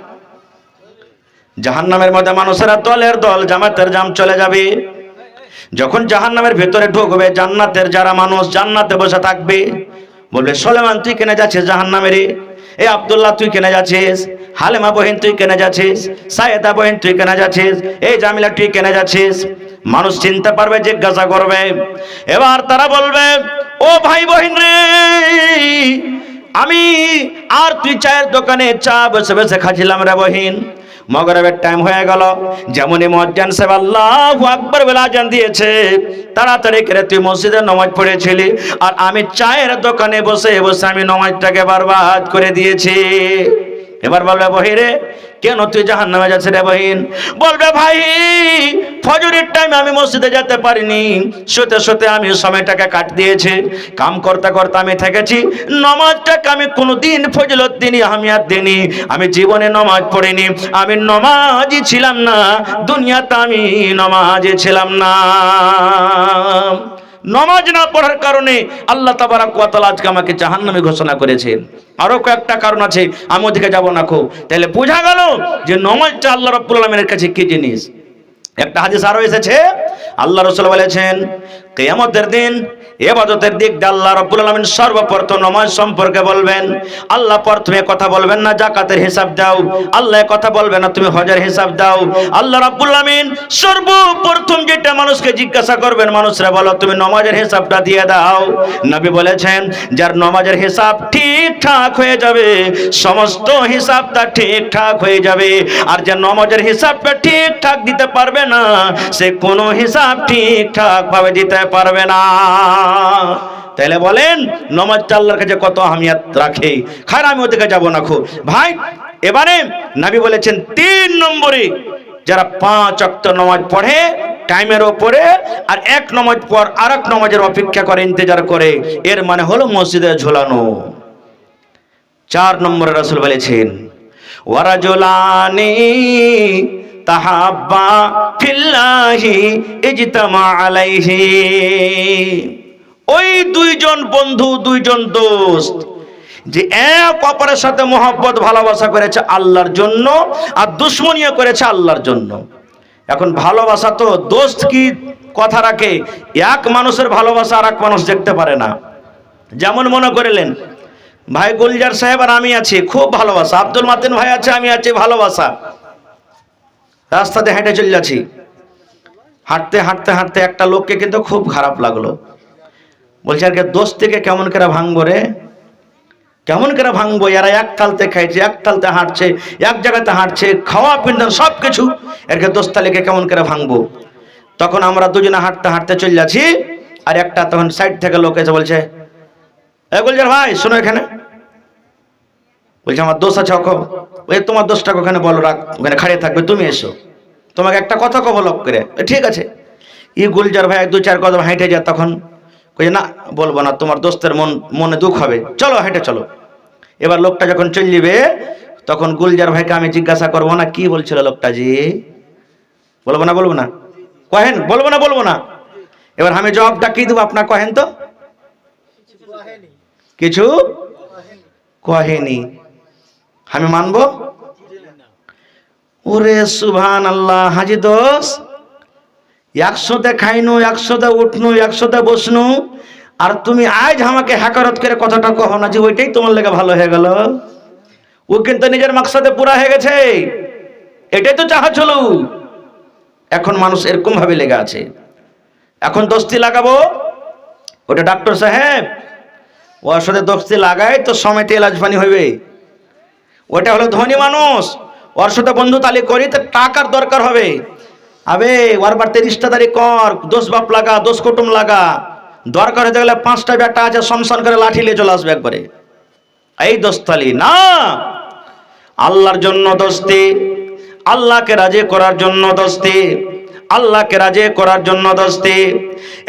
জাহান্নামের মধ্যে মানুষেরা দলের দল, জামাতের জাম চলে যাবে। যখন জাহান্নামের ভেতরে ঢুকবে, জান্নাতের যারা মানুষ জান্নাতে বসে থাকবে, বলবে সুলাইমান তুই কেনে যাচ্ছিস জাহান্নামে রে? এ আব্দুল্লাহ তুই কেনে যাচ্ছিস? হালেমা বহিন তুই কেনে যাচ্ছিস? সায়েদা বহিন তুই কেনে যাচ্ছিস? এই জামিলা তুই কেনে যাচ্ছিস? মানুষ চিনতে পারবে, জিজ্ঞাসা করবে। এবার তারা বলবে, ও ভাই বহিন রে, আমি আর তুই চায়ের দোকানে চা বসে বসে খাচ্ছিলাম রে বহিন, মগরিবের টাইম হয়ে গেল, যেমনই মুয়াজ্জিন সাহেব আল্লাহু আকবার বলে আযান দিয়েছে, তাড়াতাড়ি করে তুই মসজিদে নামাজ পড়েছিলি, আর আমি চায়ের দোকানে বসে বসে আমি নামাজটাকে বরবাদ করে দিয়েছি। এবার বলবে, বহিরে কেন তুই জাহান্নামে যাচ্ছিস রে বহিন? বলবে, ভাই ফজরের টাইমে আমি মসজিদে যেতে পারিনি, শুতে শুতে আমি সময়টাকে কাট দিয়েছি, কাম করতে করতে আমি থেকেছি, নামাজটাকে আমি কোনোদিন ফজিলত দিনই আহমিয়াত দিইনি, আমি জীবনে নামাজ পড়িনি, আমি নামাজি ছিলাম না, দুনিয়াতে আমি নামাজি ছিলাম না। নামাজ না পড়ার কারণে আল্লাহ তাবারাক ওয়া তাআলা আজকে আমাকে জাহান্নামে ঘোষণা করেছেন। আরো কয়েকটা কারণ আছে, আমি ওদিকে যাব না। তাহলে বোঝা গেল যে নামাজটা আল্লাহ রাব্বুল আলামিনের কাছে কি জিনিস। একটা হাদিস আরো এসেছে, আল্লাহ রাসূল বলেছেন কিয়ামতের দিন ইবাদতের দিক দিয়ে আল্লাহ রাব্বুল আলামিন সর্বপ্রথম নামাজ সম্পর্কে বলবেন। আল্লাহ প্রথমে কথা বলবেন না যাকাতের হিসাব দাও, আল্লাহ কথা বলবেন না তুমি হজের হিসাব দাও। আল্লাহ রাব্বুল আলামিন সর্বপ্রথম যেটা মানুষকে জিজ্ঞাসা করবেন, মানুষরা বলো তুমি নামাজের হিসাবটা দিয়ে দাও। নবী বলেছেন যার নামাজের হিসাব ঠিকঠাক হয়ে যাবে, সমস্ত হিসাবটা ঠিকঠাক হয়ে যাবে। আর যে নামাজের হিসাবটা ঠিকঠাক দিতে পারবে না, সে কোনো হিসাব ঠিকঠাক ভাবে দিতে পারবে না। তাহলে বলেন নামাজটা আল্লাহর কাছে কত আহমিয়ত রাখে। খার আমি ওদিকে যাব না ভাই। এবারে নবী বলেছেন 3 নম্বরে যারা 5 ওয়াক্ত নামাজ পড়ে টাইমের উপরে, আর এক নামাজ পর আরেক নামাজের অপেক্ষা করে, ইন্তজার করে, এর মানে হলো মসজিদে ঝোলানো। 4 নম্বরে রাসূল বলেছেন ওয়ারাজুলানি তাহাব্বা ফিল্লাহি ইজতামা আলাইহি। ওই দুইজন বন্ধু, দুইজন দোস্ত যে এক অপরের সাথে মহব্বত ভালোবাসা করেছে আল্লাহর জন্য, আর দুশমনিও করেছে আল্লাহর জন্য। এখন ভালোবাসা তো দোস্ত কি কথা রাখে, এক মানুষের ভালোবাসা আর এক মানুষ দেখতে পারে না। যেমন মনে করিলেন ভাই গুলজার সাহেব আর আমি আছি, খুব ভালোবাসা। আব্দুল মাতিন ভাই আছে, আমি আছি, ভালোবাসা। রাস্তাতে হেঁটে চলে যাচ্ছি, হাঁটতে হাঁটতে হাঁটতে একটা লোককে কিন্তু খুব খারাপ লাগলো। বলছে আর দোস্ত থেকে কেমন করে ভাঙবো রে, কেমন করে ভাঙবো? এরা এক তালতে খাইছে, এক তালতে হাঁটছে, এক জায়গাতে হাঁটছে, খাওয়া পিন্ডন সব কিছু, এরকে দোস্তালিকে কেমন করে ভাঙবো? তখন আমরা দুজনে হাঁটতে হাঁটতে চলে যাচ্ছি, আর একটা তখন সাইড থেকে লোক এসে বলছে এ গুলজার ভাই শোনো এখানে। বলছে আমার দোষ আছে, ওই তোমার দোষটা ওখানে বলো, রাখ, ওখানে খাড়িয়ে থাকবে, তুমি এসো, তোমাকে একটা কথা কব লোক করে। ঠিক আছে। ই গুলজার ভাই 2-4 কদম হেঁটে যায়, তখন কই না বলবো না, তোমার দোস্তের মনে দুঃখ হবে, চলো হেঁটে চলো। এবার লোকটা যখন চলে যাবে, তখন গুলজার ভাইকে আমি জিজ্ঞাসা করবো না কি বলছিল লোকটা, জি বলবো না, বলবো না, কহেন বলবো না। এবার আমি জবাবটা কি দেবো আপনার, কহেন তো? কিছু কহেনি, আমি মানবো? ওরে সুবহানাল্লাহ, হাজি দোষ 100তে খাইনু, 100তে উঠনু, 100তে বসনু, আর তুমি আজ আমাকে হাকারত করে কথাটা কহ না যে ওইটাই তোমার লেগে ভালো হয়ে গেল। ও কিন্তু নিজের মাকসাদে পুরা হয়ে গেছে, এটাই তো চাহা ছিল। এখন মানুষ এরকম ভাবে লেগে আছে। এখন দোস্তি লাগাবো, ওটা ডাক্তার সাহেব ওর সাথে দোস্তি লাগায় তো সমেতে এলাজ পানি হইবে। ওটা হলো ধনী মানুষ, ওর সাথে বন্ধু তালি করি তো টাকার দরকার হবে। আবে ওর বাড়িতে রিশতেদারি কর, দোষ বাপ লাগা, দোষ কুটুম লাগা, দরকার হতে গেলে 5টা বেটা আছে, শমশান করে লাঠি নিয়ে চলে আসবে একবারে। এই দোস্তালি না, আল্লাহর জন্য দোস্তি, আল্লাহকে রাজি করার জন্য দোস্তি, আল্লাহকে রাজি করার জন্য দোস্তি।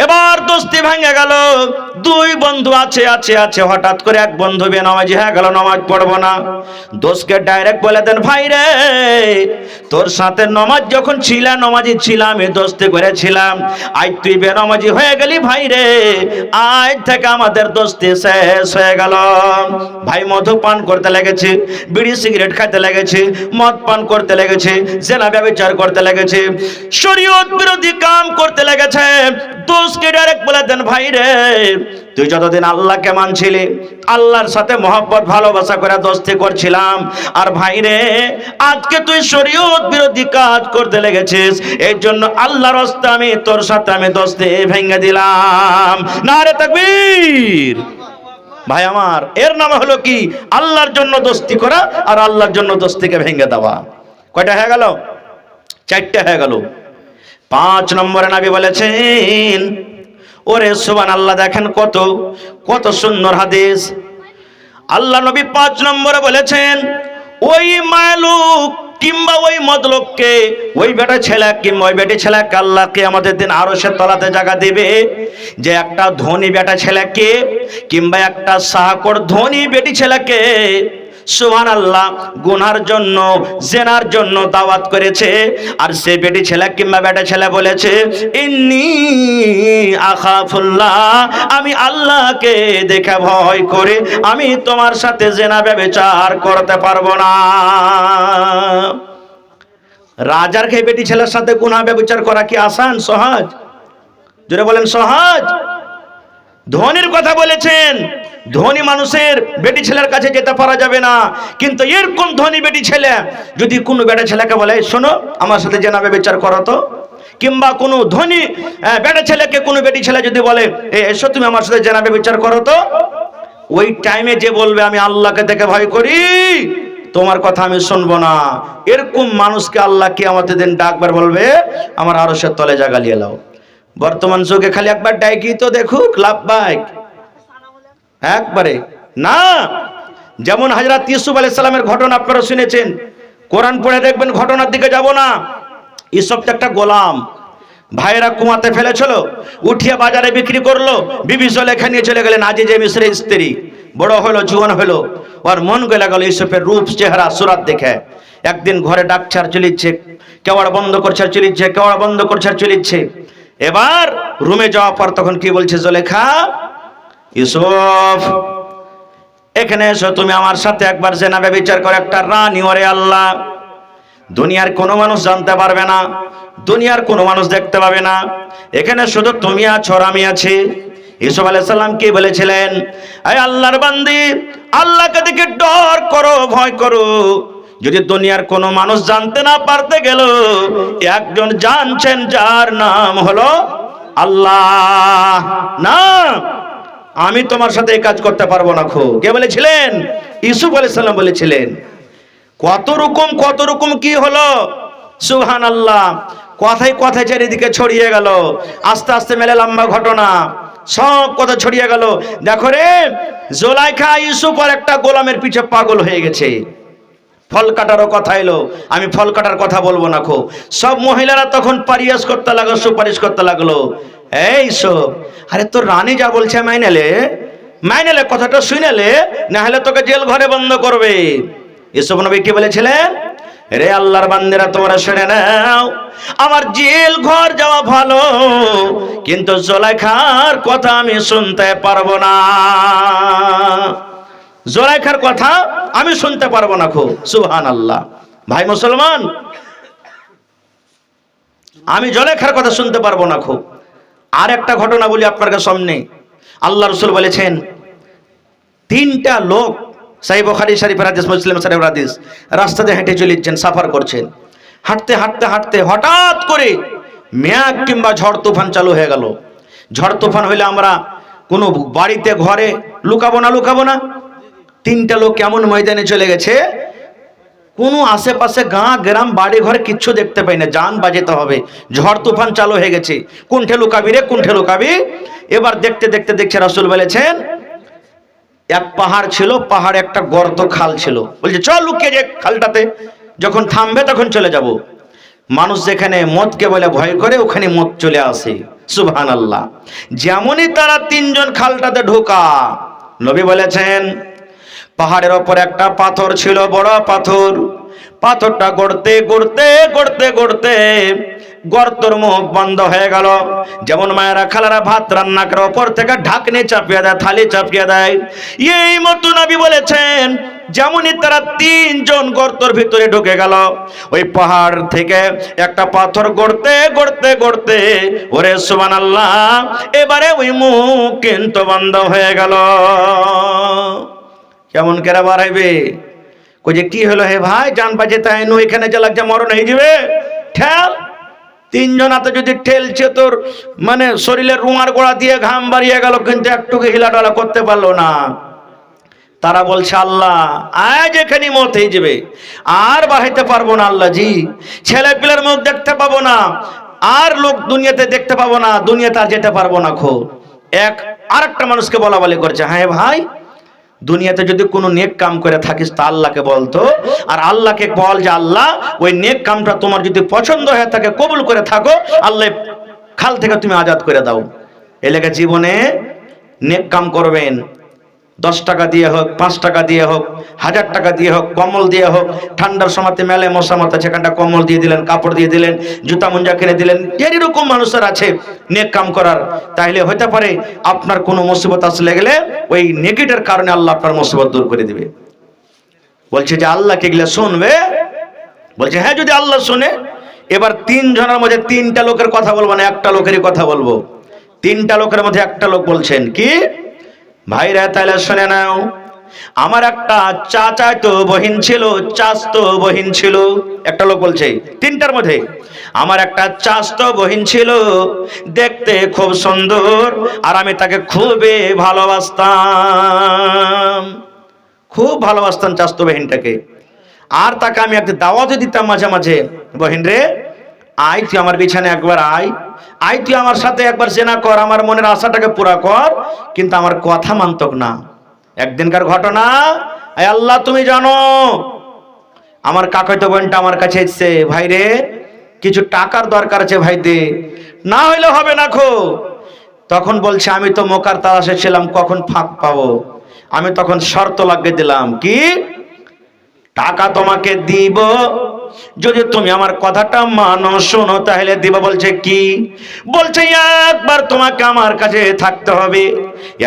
এবার দোস্তি ভেঙে গেল, 2 বন্ধু আছে, হঠাৎ করে এক বন্ধু বেনামাজি হয়ে গেল, নামাজ পড়বো না। দোস্তকে ডাইরেক্ট বলে দেন ভাই রে, তোর সাথে নামাজ যখন ছিলাম, নামাজি ছিলাম, দোস্তি করেছিলাম, আজ তুই বেনামাজি হয়ে গেলি ভাই রে, আজ থেকে আমাদের দোস্তি শেষ হয়ে গেল। ভাই মধু পান করতে লেগেছে, বিড়ি সিগারেট খাইতে লেগেছে, মদ পান করতে লেগেছে, জেনা ব্যভিচার করতে লেগেছে, শরীয়ত বিরোধী কাম করতে লেগেছে। দোস্তকে ডাইরেক্ট বলে দেন ভাই রে, তুই যতদিন আল্লাহকে মানছিলি, আল্লাহর সাথে মহব্বত ভালোবাসা করে দোস্তি করছিলাম, আর ভাই রে আজকে তুই শরীয়ত বিরোধী কাজ করতে লেগেছিস, এর জন্য আল্লাহর রাস্তা আমি তোর সাথে আমি দোস্তি ভেঙে দিলাম। নারে তাকবীর। ভাই আমার, এর নাম হলো কি? আল্লাহর জন্য দোস্তি করা আর আল্লাহর জন্য দোস্তিকে ভেঙে দেওয়া। কয়টা হয়ে গেল? 4টা হয়ে গেল। 5 নম্বরে নবী বলেছেন, ওরে সুবহানাল্লাহ, দেখেন কত কত সুন্দর হাদিস। আল্লাহ নবী 5 নম্বরে বলেছেন, ওই মায়লুক কিংবা ওই মদলোককে, ওই বেটা ছেলে কিংবা ওই বেটি ছেলেকে আল্লাহ কিয়ামতের দিন আরশের তলাতে জায়গা দেবে, যে একটা ধনী বেটা ছেলেকে কিংবা একটা সাহাকর ধনী বেটি ছেলেকে সুবহানাল্লাহ, গুনার জন্য, জেনার জন্য দাওয়াত করেছে, আর সে বেটি ছেলে কিংবা বেটা ছেলে বলেছে ইন্নী আখাফুল্লাহ, আমি আল্লাহকে দেখে ভয় করে আমি তোমার সাথে জেনা ব্যভিচার করতে পারবো না। রাজার খেয়ে বেটি ছেলের সাথে গুনাহ ব্যভিচার করা কি আসান, সহজ? জোরে বলেন সহজ? ধনীর কথা বলেছেন, ধনী মানুষের বেটি ছেলের কাছে যেতে পারা যাবে না, কিন্তু এরকম ধনী বেটি ছেলে যদি কোনো বেটা ছেলেকে বলে শোনো আমার সাথে জেনা ব্যভিচার করো তো, কিংবা কোনো ধনী বেটা ছেলেকে কোনো বেটি ছেলে যদি বলে এসো তুমি আমার সাথে জেনা ব্যভিচার করো তো, ওই টাইমে যে বলবে আমি আল্লাহকে দেখে ভয় করি, তোমার কথা আমি শুনবো না, এরকম মানুষকে আল্লাহ কিয়ামতের দিন ডাকবার বলবে আমার আরশের তলে জায়গা লিয়ে লাও। বর্তমান যুগে খালি একবার ডাকি তো দেখুক লাভবাইক, একবারে না। যেমন হযরত ইউসুফ আলাইহিস সালামের ঘটনা আপনারা শুনেছেন, কোরআন পড়ে দেখবেন, ঘটনার দিকে যাব না। ইউসুফ তো একটা গোলাম, ভাইরা কুমাতে ফেলেছিল, উঠিয়ে বাজারে বিক্রি করলো, বিবি জুলেখা নিয়ে চলে গেলেন আজিজে মিসরের স্ত্রী। বড় হলো, জুয়ান হলো, ওর মন গলে গেল ইউসুফের রূপ চেহারা সুরাত দেখে। একদিন ঘরে ডাকছে আর চলিচ্ছে, কেওয়াড় বন্ধ করছে আর চলিচ্ছে, কেওয়াড় বন্ধ করছে আর চলিচ্ছে। এবার রুমে যাওয়ার পর তখন কি বলছে জুলেখা, ইউসুফ এখানে এসো, তুমি আমার সাথে একবার জেনা ব্যভিচার করে একটা রানী, ওরে আল্লাহ, দুনিয়ার কোনো মানুষ জানতে পারবে না, দুনিয়ার কোনো মানুষ দেখতে পাবে না, এখানে শুধু তুমি আছো আর আমি আছি। ইউসুফ আলাইহিস সালাম কি বলেছিলেন, এই আল্লাহর বান্দি, আল্লাহকে দেখে ডর করো, ভয় করো। যদি দুনিয়ার কোনো মানুষ জানতে না পারতে গেল, একজন জানছেন যার নাম হলো আল্লাহ, না আমি তোমার সাথে এই কাজ করতে পারবো না। কে বলেছিলেন? ইউসুফ আলাইহিস সালাম বলেছিলেন। কত রকম কি হলো, সুবহানাল্লাহ, কথায় কথায় চারিদিকে ছড়িয়ে গেল, আস্তে আস্তে মেলে লম্বা ঘটনা, সব কথা ছড়িয়ে গেল। দেখো রে, জুলাইখা ইউসুফ আর একটা গোলামের পিছে পাগল হয়ে গেছে। ফল কাটারও কথা এলো, আমি ফল কাটার কথা বলবো না। সব মহিলারা তখন পারিয়াস করতে লাগলো, সুপারিশ করতে লাগলো, এই সব আরে তোর রানী যা বলছে মাইনেলে কথাটা শুনেলে, না হলে তোকে জেল ঘরে বন্ধ করবে। ইউসুফ নবী কি বলেছিলেন, রে আল্লাহর বান্দারা তোমরা শুনে নাও, আমার জেল ঘর যাওয়া ভালো, কিন্তু জুলাইখার কথা আমি শুনতে পারবো না, জুলাইখার কথা আমি শুনতে পারবো না। সুবহানাল্লাহ। ভাই মুসলমান, আমি জুলাইখার কথা শুনতে পারবো না। আর একটা ঘটনা বলি আপনার সামনে। আল্লাহ রাসূল বলেছেন, তিনটা লোক, সহিহ বুখারী শরীফের হাদিস, মুসলিম শরীফের হাদিস, রাস্তাতে হেঁটে চলেছেন, সফর করছেন, হাঁটতে হাঁটতে হাঁটতে হঠাৎ করে মেঘ কিংবা ঝড় তুফান চালু হয়ে গেল। ঝড় তুফান হইলে আমরা কোনো বাড়িতে ঘরে লুকাবো না। তিনটা লোক কেমন ময়দানে চলে গেছে, কোনো আশেপাশে গাঁ গ্রাম বাড়ি ঘরে কিচ্ছু দেখতে পাই না, জান বাজাতে হবে, ঝড় তুফান চালু হয়ে গেছে, কোনঠে লুকাবি রে, কোনঠে লুকাবি। এবার দেখতে দেখতে দেখছে, রাসূল বলেছেন এক পাহাড় ছিল, পাহাড়ে একটা গর্ত খাল ছিল, বলছে চল লুকিয়ে যে খালটাতে, যখন থামবে তখন চলে যাব। মানুষ যেখানে মদকে বলে ভয় করে, ওখানে মদ চলে আসে। সুবহানাল্লাহ। যেমনই তারা তিনজন খালটাতে ঢোকা, নবী বলেছেন পাহাড়ের ওপর একটা পাথর ছিল, বড় পাথর, পাথরটা গড়তে গড়তে গড়তে গড়তে গর্তর মুখ বন্ধ হয়ে গেল। যেমন মায়েরা খালারা ভাত রান্না করে ওপর থেকে ঢাকনি চাপিয়ে দেয়, থালি চাপিয়ে দেয়, এই মতো নবী বলেছেন যেমনই তারা তিনজন গর্তর ভিতরে ঢুকে গেল, ওই পাহাড় থেকে একটা পাথর গড়তে গড়তে গড়তে, ওরে সুবহানাল্লাহ, এবারে ওই মুখ কিন্তু বন্ধ হয়ে গেল। কেমন করে বাড়াইবে, কইছে কি হলো হে ভাই, জান বাজে তাই নো, এখানে যা লাগছে মরণ হয়ে যাবে, ঠেল। তিনজন হাতে যদি ঠেলছে, তোর মানে শরীরের রুমার গোড়া দিয়ে ঘাম বাড়িয়ে গেল, কিন্তু একটুকু হিলাডালা করতে পারলো না। তারা বলছে আল্লাহ আজ এখানে মত হয়ে যাবে, আর বাড়াইতে পারবো না আল্লাহ জি, ছেলে পিলের মুখ দেখতে পাবো না, আর লোক দুনিয়াতে দেখতে পাবো না, দুনিয়াতে আর যেতে পারবো না। আর একটা মানুষকে বলা বলি করছে, হ্যাঁ ভাই, দুনিয়াতে যদি কোনো নেক কাম করে থাকিস তা আল্লাহকে বলতো, আর আল্লাহকে বল যে আল্লাহ ওই নেক কামটা তোমার যদি পছন্দ হয়ে থাকে, কবুল করে থাকো, আল্লাহ খাল থেকে তুমি আজাদ করে দাও। এলাকা জীবনে নেক কাম করবেন, 10 টাকা দিয়ে হোক, 5 টাকা দিয়ে হোক, 1000 টাকা দিয়ে হোক, কম্বল দিয়ে হোক, ঠান্ডার সময়তে মেলে মশা মতো সেখানটা কম্বল দিয়ে দিলেন, কাপড় দিয়ে দিলেন, জুতা মুঞ্জা কিনে দিলেন। এরকম মানুষের আছে নেক কাম করার। তাইলে হতে পারে আপনার কোনো মুসিবত আসলে গেলে ওই নেকিটার কারণে আল্লাহ আপনার মুসিবত দূর করে দিবে। বলছে যে আল্লাহ কি এগুলা শুনবে? বলছে হ্যাঁ, যদি আল্লাহ শুনে। এবার 3 জনের মধ্যে 3টা লোকের কথা বলবো না, একটা লোকেরই কথা বলবো। 3টা লোকের মধ্যে একটা লোক বলছেন কি, ভাইরা তাইলে শুনে নাও, আমার একটা চাচাতো বহিন ছিল, চাচতো বহিন ছিল। একটা লোক বলছে 3টার মধ্যে, আমার একটা চাচতো বহিন ছিল, দেখতে খুব সুন্দর, আর আমি তাকে খুবই ভালোবাসতাম, খুব ভালোবাসতাম চাচতো বহিনটাকে। আর তাকে আমি একটা দাওয়াতও দিতাম মাঝে মাঝে, বহিন রে আয় তুই আমার বিছানে একবার আয়, আয় তুই আমার সাথে একবার জেনা কর, আমার মনের আশাটাকে পুরা কর। কিন্তু আমার কথা মানতক না। একদিনকার ঘটনা, আয় আল্লাহ তুমি জানো, আমার কাকাতো বোনটা আমার কাছে এসেছে, ভাই রে কিছু টাকার দরকার আছে, ভাই দে, না হইলে হবে না খো। তখন বলছে আমি তো মোকার তালাশে ছিলাম, কখন ফাঁক পাবো। আমি তখন শর্ত লাগিয়ে দিলাম, কি টাকা তোমাকে দিব যদি তুমি আমার কথাটা মানো, শোনো, তাহলে দিব। বলছে কি? বলছে একবার তোমাকে আমার কাছে থাকতে হবে,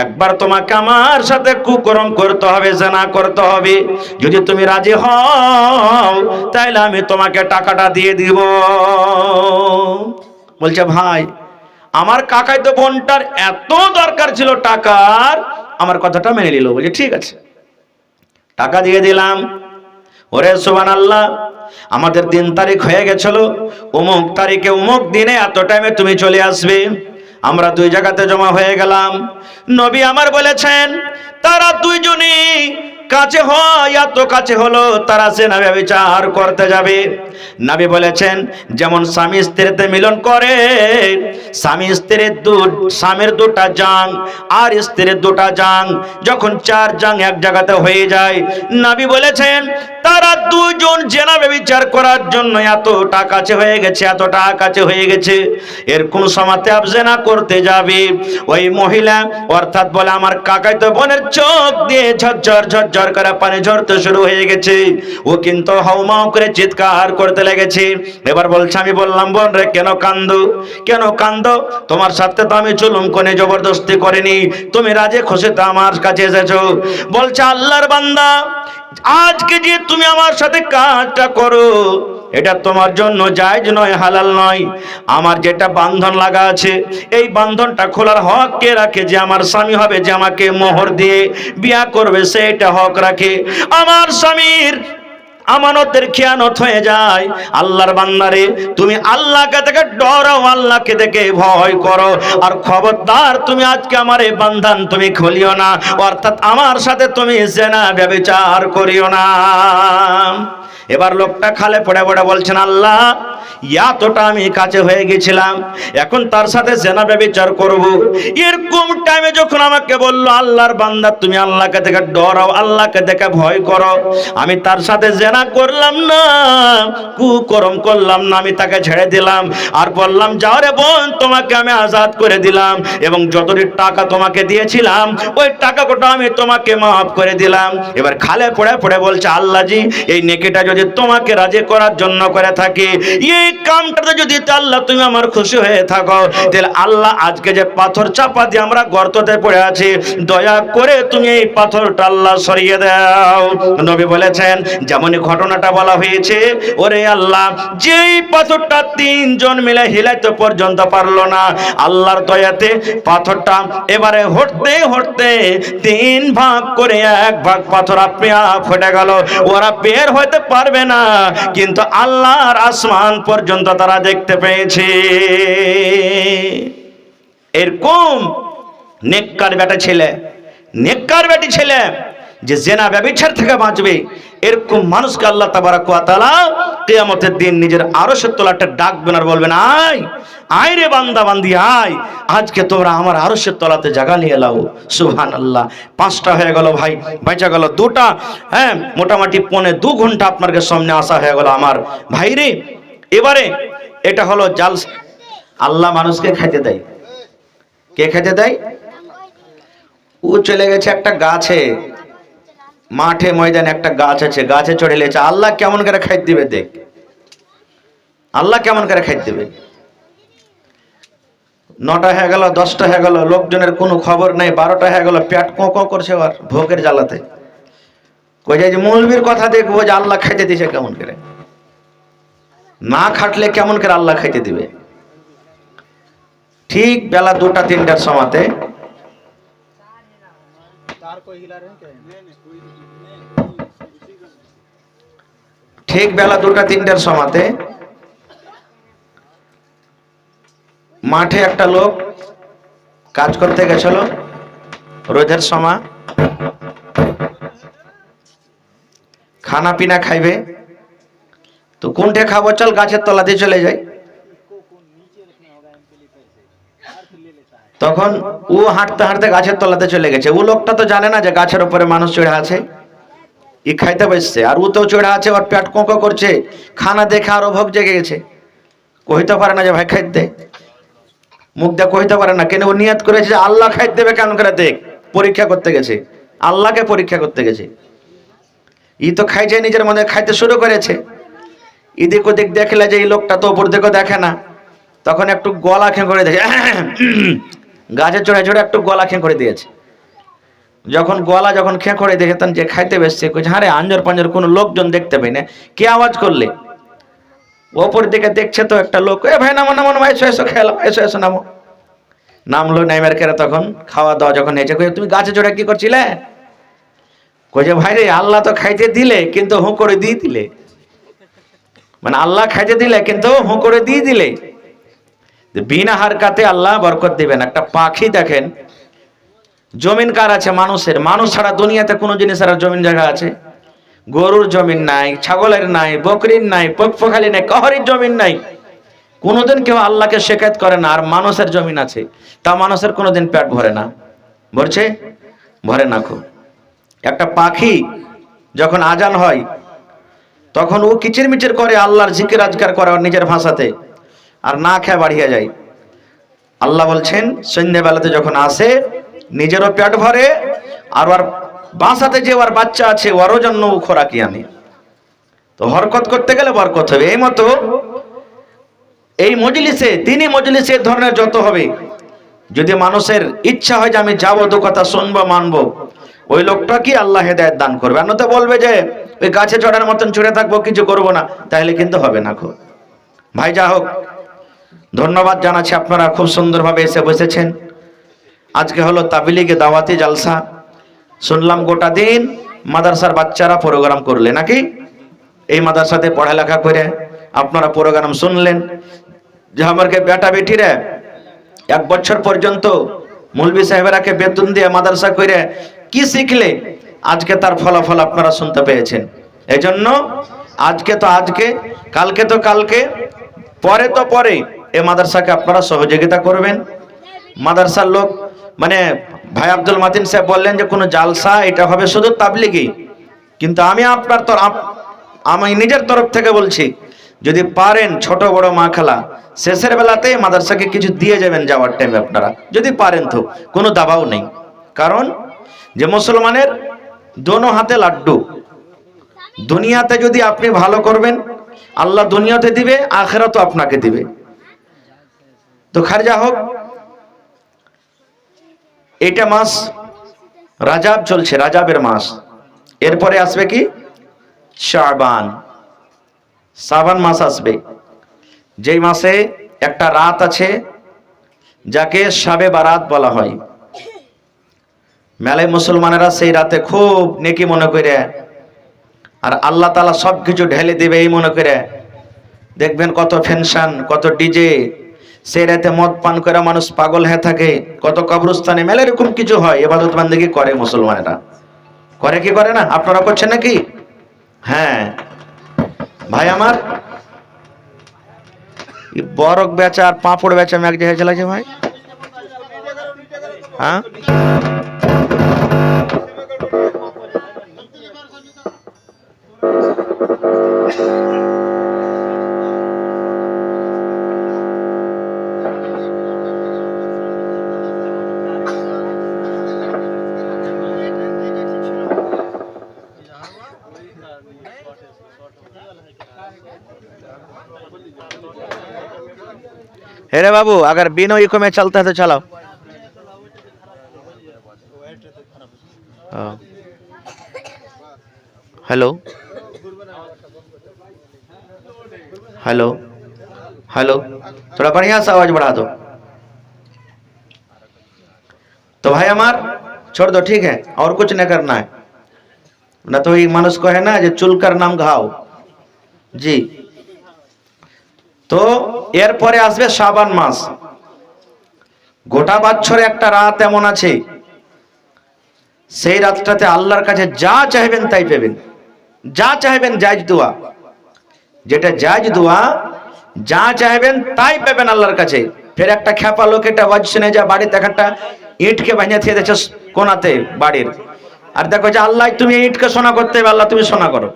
একবার তোমাকে আমার সাথে কুকর্ম করতে হবে, জানা করতে হবে। যদি তুমি রাজি হও তাহলে আমি তোমাকে টাকাটা দিয়ে দিব। বলছে ভাই আমার কাকাতো বোনটার এত দরকার ছিল টাকার, আমার কথাটা মেনে নিল। বলছে ঠিক আছে, টাকা দিয়ে দিলাম। ওরে সুবহানাল্লাহ, আমাদের 3 তারিখ হয়ে গেছিল, অমুক তারিখে অমুক দিনে এত টাইমে তুমি চলে আসবে। আমরা 2 জায়গাতে জমা হয়ে গেলাম। নবী আমার বলেছেন তারা 2 জনই কাছে হয়, এত কাছে হলো তারা জেনা ব্যভিচার করতে যাবে। নবী বলেছেন যেমন স্বামী স্ত্রীতে মিলন করে, স্বামীর 2টা জাং আর স্ত্রীর 2টা জাং, যখন 4 জাং এক জায়গাতে হয়ে যায়, নবী বলেছেন তারা 2 জন জেনা ব্যভিচার করার জন্য এতটা কাছে হয়ে গেছে, এতটা কাছে হয়ে গেছে। এর কোন সময়তে আপ জেনা করতে যাবে, ওই মহিলা অর্থাৎ বলে আমার কাকাতো বোনের চোখ দিয়ে ঝরঝর ঝরঝর করে পানি ঝরতে শুরু হয়ে গেছে। ও কিন্তু হাউমাউ করে চিৎকার করতে লেগেছে। এবার বলছে আমি বললাম বোন রে কেন কান্দো, কেন কান্দো? তোমার সাথে তো আমি জুলুম করে জবরদস্তি করিনি, তুমি রাজি খুশিতে আমার কাছে এসেছো। বলছে আল্লাহর বান্দা, আজকে যে তুমি আমার সাথে কাজটা করো এটা তোমার জন্য জায়েজ নয়, হালাল নয়। আমার যেটা বান্ধন লাগা আছে, এই বান্ধনটা খোলার হক কে রাখে? যে আমার স্বামী হবে, যে আমাকে মোহর দিয়ে বিয়া করবে, সেটা হক রাখে। আমার স্বামীর আমানতের খেয়ানত হয়ে যায়। আল্লাহর বান্দারে তুমি আল্লাহকে দেখে ডরো, আল্লাহকে দেখে ভয় করো, আর খবরদার তুমি আজকে আমার এই বান্ধন তুমি খুলিও না, অর্থাৎ আমার সাথে তুমি জেনা ব্যভিচার করিও না। এবার লোকটা খালে পড়ে পড়ে বলছেন আল্লাহ এতটা আমি কাছে হয়ে গেছিলাম, এখন তার সাথে জেনা ব্যভিচার করব। এরকম টাইমে যখন আমাকে বললো আল্লাহর বান্দা তুমি আল্লাহকে দেখে ডরাও, আল্লাহকে দেখে ভয় করো, আমি তার সাথে জেনা করলাম না, কুকর্ম করলাম না, আমি তাকে ছেড়ে দিলাম আর বললাম যাও রে বোন তোমাকে আমি আজাদ করে দিলাম, এবং যতটি টাকা তোমাকে দিয়েছিলাম ওই টাকাটা আমি তোমাকে মাফ করে দিলাম। এবার খালে পড়ে পড়ে বলছে আল্লাহ জি এই নেকিটা যদি তোমাকে রাজি করার জন্য করে থাকি, এই কামটাতে যদি আল্লাহ তুমি আমার খুশি হয়ে থাকো, তাহলে আল্লাহ আজকে যে পাথর চাপা দিয়ে আমরা গর্ততে পড়ে আছি, দয়া করে তুমি এই পাথরটা আল্লাহ সরিয়ে দাও। নবী বলেছেন যেমনই ঘটনাটা বলা হয়েছে, ওরে আল্লাহ যেই পাথরটা 3 জন মিলে হিলাইতে পর্যন্ত পারলো না, আল্লাহর দয়াতে পাথরটা এবারে হটতে হটতে 3 ভাগ করে 1 ভাগ পাথর আপনি ফেটে গেল। ওরা বের হতে পারবে না, কিন্তু আল্লাহর আসমান পর্যন্ত তারা দেখতে পেয়েছে। এরকম নেককার বেটা ছেলে, নেককার বেটি ছেলে যে জেনা ব্যভিচার থেকে বাঁচবে, এরকম মানুষকে আল্লাহ তাবারক ওয়া তাআলা কিয়ামতের দিন নিজের আরশের তলাতে ডাকবেন আর বলবেন আয় আয় রে বান্দা বান্দি আয়, আজকে তোমরা আমার আরশের তলাতে জায়গা নিয়ে এলাও। সুবহানাল্লাহ। 5টা হয়ে গেল ভাই, বেঁচে গেল 2টা। হ্যাঁ মোটামুটি 2.25 ঘন্টা আপনার সামনে আসা হয়ে গেল আমার ভাই রে। এবারে এটা হলো জাল। আল্লাহ মানুষকে খেতে দেয়, কে খেতে দেয়? ও চলে গেছে একটা গাছে, মাঠে ময়দানে একটা গাছ আছে, গাছে চড়ে লেছে। আল্লাহ কেমন করে খাইতে দিবে দেখ, আল্লাহ কেমন করে খাইতে দেবে। 9টা হয়ে গেল, 10টা হয়ে গেল, লোকজনের কোনো খবর নাই। 12টা হয়ে গেল, পেট কোঁ কোঁ করছে আর ভোগের জ্বালাতে। কই যায় যে মৌলবীর কথা দেখবো যে আল্লাহ খাইতে দিছে কেমন করে, না খাটলে কেমন করে আল্লাহ খাইতে দিবে। ঠিক বেলা 2টা 3টার সময়তে, ঠিক বেলা 2টা 3টার সময়তে মাঠে একটা লোক কাজ করতে গেছিল রোদের সময়, খানা পিনা খাইবে তো কোনটা খাবো, চল গাছের তলাতে চলে যাই। তখন ও হাঁটতে হাঁটতে গাছের তলাতে চলে গেছে। ও লোকটা তো জানে না যে গাছের উপরে মানুষ চড়ে আছে, ই খাইতে বসছে, আর ও তো চড়ে আছে, ওর পেট কোঁকো করছে। খানা দেখে আরো ভোগ জেগে গেছে, কইতে পারে না যে ভাই খাইতে দে, মুখ দিয়ে কইতে পারে না। কেন ও নিয়ত করেছে যে আল্লাহ খাইতে দেবে কেমন করে দেখ, পরীক্ষা করতে গেছে, আল্লাহকে পরীক্ষা করতে গেছে। ই তো খাইছে, নিজের মধ্যে খাইতে শুরু করেছে। এদিক ওদিক দেখলে যে এই লোকটা তো ওপর দিকেও দেখে না, তখন একটু গলা খেঁ করে দেখে, গাছে চড়ে চড়ে একটু গলা খেঁ করে দিয়েছে। যখন গলা যখন খেঁ করে দেখে, তখন যে খাইতে বসছে, কইছে আরে আঞ্জর পাঞ্জর কোনো লোকজন দেখতে পাই না, কে আওয়াজ করলে? ওপর দিকে দেখছে তো একটা লোক, এ ভাই নামো নামো, এসো এসো খেলাম, এসো এসো নামো। নামলো, নাইমার কেরা তখন খাওয়া দাওয়া যখন হয়েছে, কই তুমি গাছে চড়ে কি করছিলে? কই যে ভাই রে, আল্লাহ তো খাইতে দিলে কিন্তু হু করে দিয়ে দিলে, মানে আল্লাহ খাইতে দিলে কিন্তু হু করে দিয়ে দিলে। বিনা হারকাতে আল্লাহ বরকত দিবেন। একটা পাখি দেখেন, জমিন কার আছে? মানুষের। মানুষ ছাড়া দুনিয়াতে কোনো জিনিসের জমিন জায়গা আছে? গরুর জমিন নাই, ছাগলের নাই, বকরির নাই, পক্ষালি নাই, কাহারির জমিন নাই। কোনোদিন কেউ আল্লাহকে শেখায়ত করে না। আর মানুষের জমিন আছে, তা মানুষের কোনোদিন পেট ভরে না। ভরছে? ভরে না। খুব একটা পাখি যখন আজান হয় তখন ও কিচির মিচির করে, আল্লাহর জিকির আজকার করে ওর নিজের ভাষাতে, আর না খেয়ে বাড়িয়ে যায়। আল্লাহ বলছেন সন্ধ্যাবেলাতে যখন আসে নিজেরও পেট ভরে, আর ওর বাসাতে যে ওর বাচ্চা আছে ওরও জন্য ও খোরাকি আনে। তো হরকত করতে গেলে বরকত হবে। এই মতো এই মজলিসে, দিনী মজলিসে ধরনের যত হবে, যদি মানুষের ইচ্ছা হয় যে আমি যাবো, দু কথা শুনবো, মানবো, ওই লোকটা কি আল্লাহ হেদায়েত দান করবে। আর তো বলবে যে ওই গাছে চড়ার মতন চড়ে থাকবো, কিছু করবো না, তাহলে কিন্তু হবে না। খুব ভাই, যা হোক, ধন্যবাদ জানাচ্ছি, আপনারা খুব সুন্দরভাবে এসে বসেছেন। আজকে হলো তাবলীগে দাওয়াতি জালসা। শুনলাম গোটা দিন মাদ্রাসার বাচ্চারা প্রোগ্রাম করলে নাকি, এই মাদ্রাসাতে পড়ালেখা করে আপনারা প্রোগ্রাম শুনলেন। যে আমাকে বেটা বেটিরা 1 বছর পর্যন্ত মৌলভী সাহেবেরাকে বেতন দিয়ে মাদ্রাসা করে কি শিখলে, আজকে তার ফলাফল আপনারা শুনতে পেয়েছেন। এই জন্য আজকে তো আজকে, কালকে তো কালকে, পরে তো পরে এই মাদ্রাসাকে আপনারা সহযোগিতা করবেন। মাদ্রাসার লোক মানে ভাই আব্দুল মাতিন সাহেব বললেন যে কোনো জালসা এটা হবে শুধু তাবলীগী, কিন্তু আমি আপনার আমি নিজের তরফ থেকে বলছি, যদি পারেন ছোট বড় মা খালা শেষের বেলাতে মাদ্রাসাকে কিছু দিয়ে যাবেন যাওয়ার টাইমে, আপনারা যদি পারেন তো, কোনো দাবাও নেই। কারণ যে মুসলমানের দোনো হাতে লাড্ডু, দুনিয়াতে যদি আপনি ভালো করবেন আল্লাহ দুনিয়াতে দিবে, আখিরাতেও আপনাকে দিবে। তো খারজা হোক, এটা মাস রাজাব চলছে, রাজাবের মাস। এরপরে আসবে কি শাবান, শ্রাবণ মাস আসবে, যেই মাসে একটা রাত আছে যাকে শাবে বারাত বলা হয়। মেলায় মুসলমানেরা সেই রাতে খুব নেকি মনে করে, আর আল্লাহ তাআলা সবকিছু ঢেলে দিবে এই মনে করে। দেখবেন কত ফেনশন, কত ডিজে, সেই রাতে মদ পান করে মানুষ পাগল হয়ে থাকে, কত কবরস্থানে মেলা এরকম কিছু হয়। ইবাদত বান্দেগি করে মুসলমানেরা, করে কি করে না? আপনারা করছেন নাকি? হ্যাঁ ভাই আমার, বরক বেচা আর পাঁপড় বেচা এক জায়গায় চালাচ্ছে ভাই। হ্যাঁ, हेरे बाबू अगर बिनो इको में चलता है तो चलाओ। हेलो हेलो हेलो, थोड़ा बढ़िया सा आवाज बढ़ा दो। तो भाई हमार छोड़ दो, ठीक है, और कुछ नहीं करना है ना। तो ये मनुष्य को है ना जो चुल कर नाम घाव जी। तो एर परे आसबे श्राबण मास। গোটা বছরে একটা রাত এমন আছে, সেই রাতটাতে আল্লাহর কাছে যা চাইবেন তাই পাবেন। যা চাইবেন জায়েজ দোয়া, যেটা জায়েজ দোয়া যা চাইবেন তাই পাবেন আল্লাহর কাছে। ফের একটা খেপা লোক এটা ওয়াজ শুনে যা বাড়িতে একটা ইটকে ভাঙিয়ে দিয়ে দিয়েছে কোনাতে বাড়ির, আর দেখো যে আল্লাহ তুমি এই ইটকে সোনা করতে হবে, আল্লাহ তুমি সোনা করো।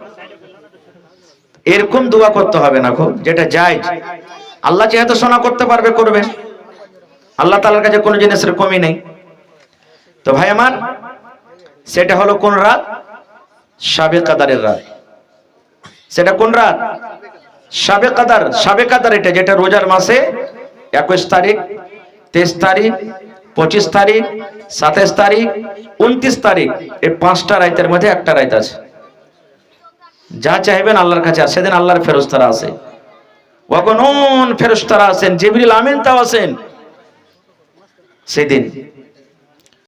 এরকম দোয়া করতে হবে না, খুব যেটা জায়েজ। আল্লাহ যেহেতু সোনা করতে পারবে করবেন, আল্লাহ তাআলার কাছে কোনো জিনিসের কমি নেই। তো ভাই আমার সেটা হলো কোন রাত? শাবে কদরের রাত। সেটা কোন রাত? শাবে কদর। শাবে কদর এটা যেটা রোজার মাসে 21 তারিখ, 23 তারিখ, 25 তারিখ, 27 তারিখ, 29 তারিখ, এই 5টা রাতের মধ্যে একটা রাত আছে। যা চাইবেন আল্লাহর কাছে, আর সেদিন আল্লাহর ফেরেশতারা আছে, ওয়াগনুন ফেরেশতারা আছেন, জিবরিল আমিন তাও আছেন সেদিন।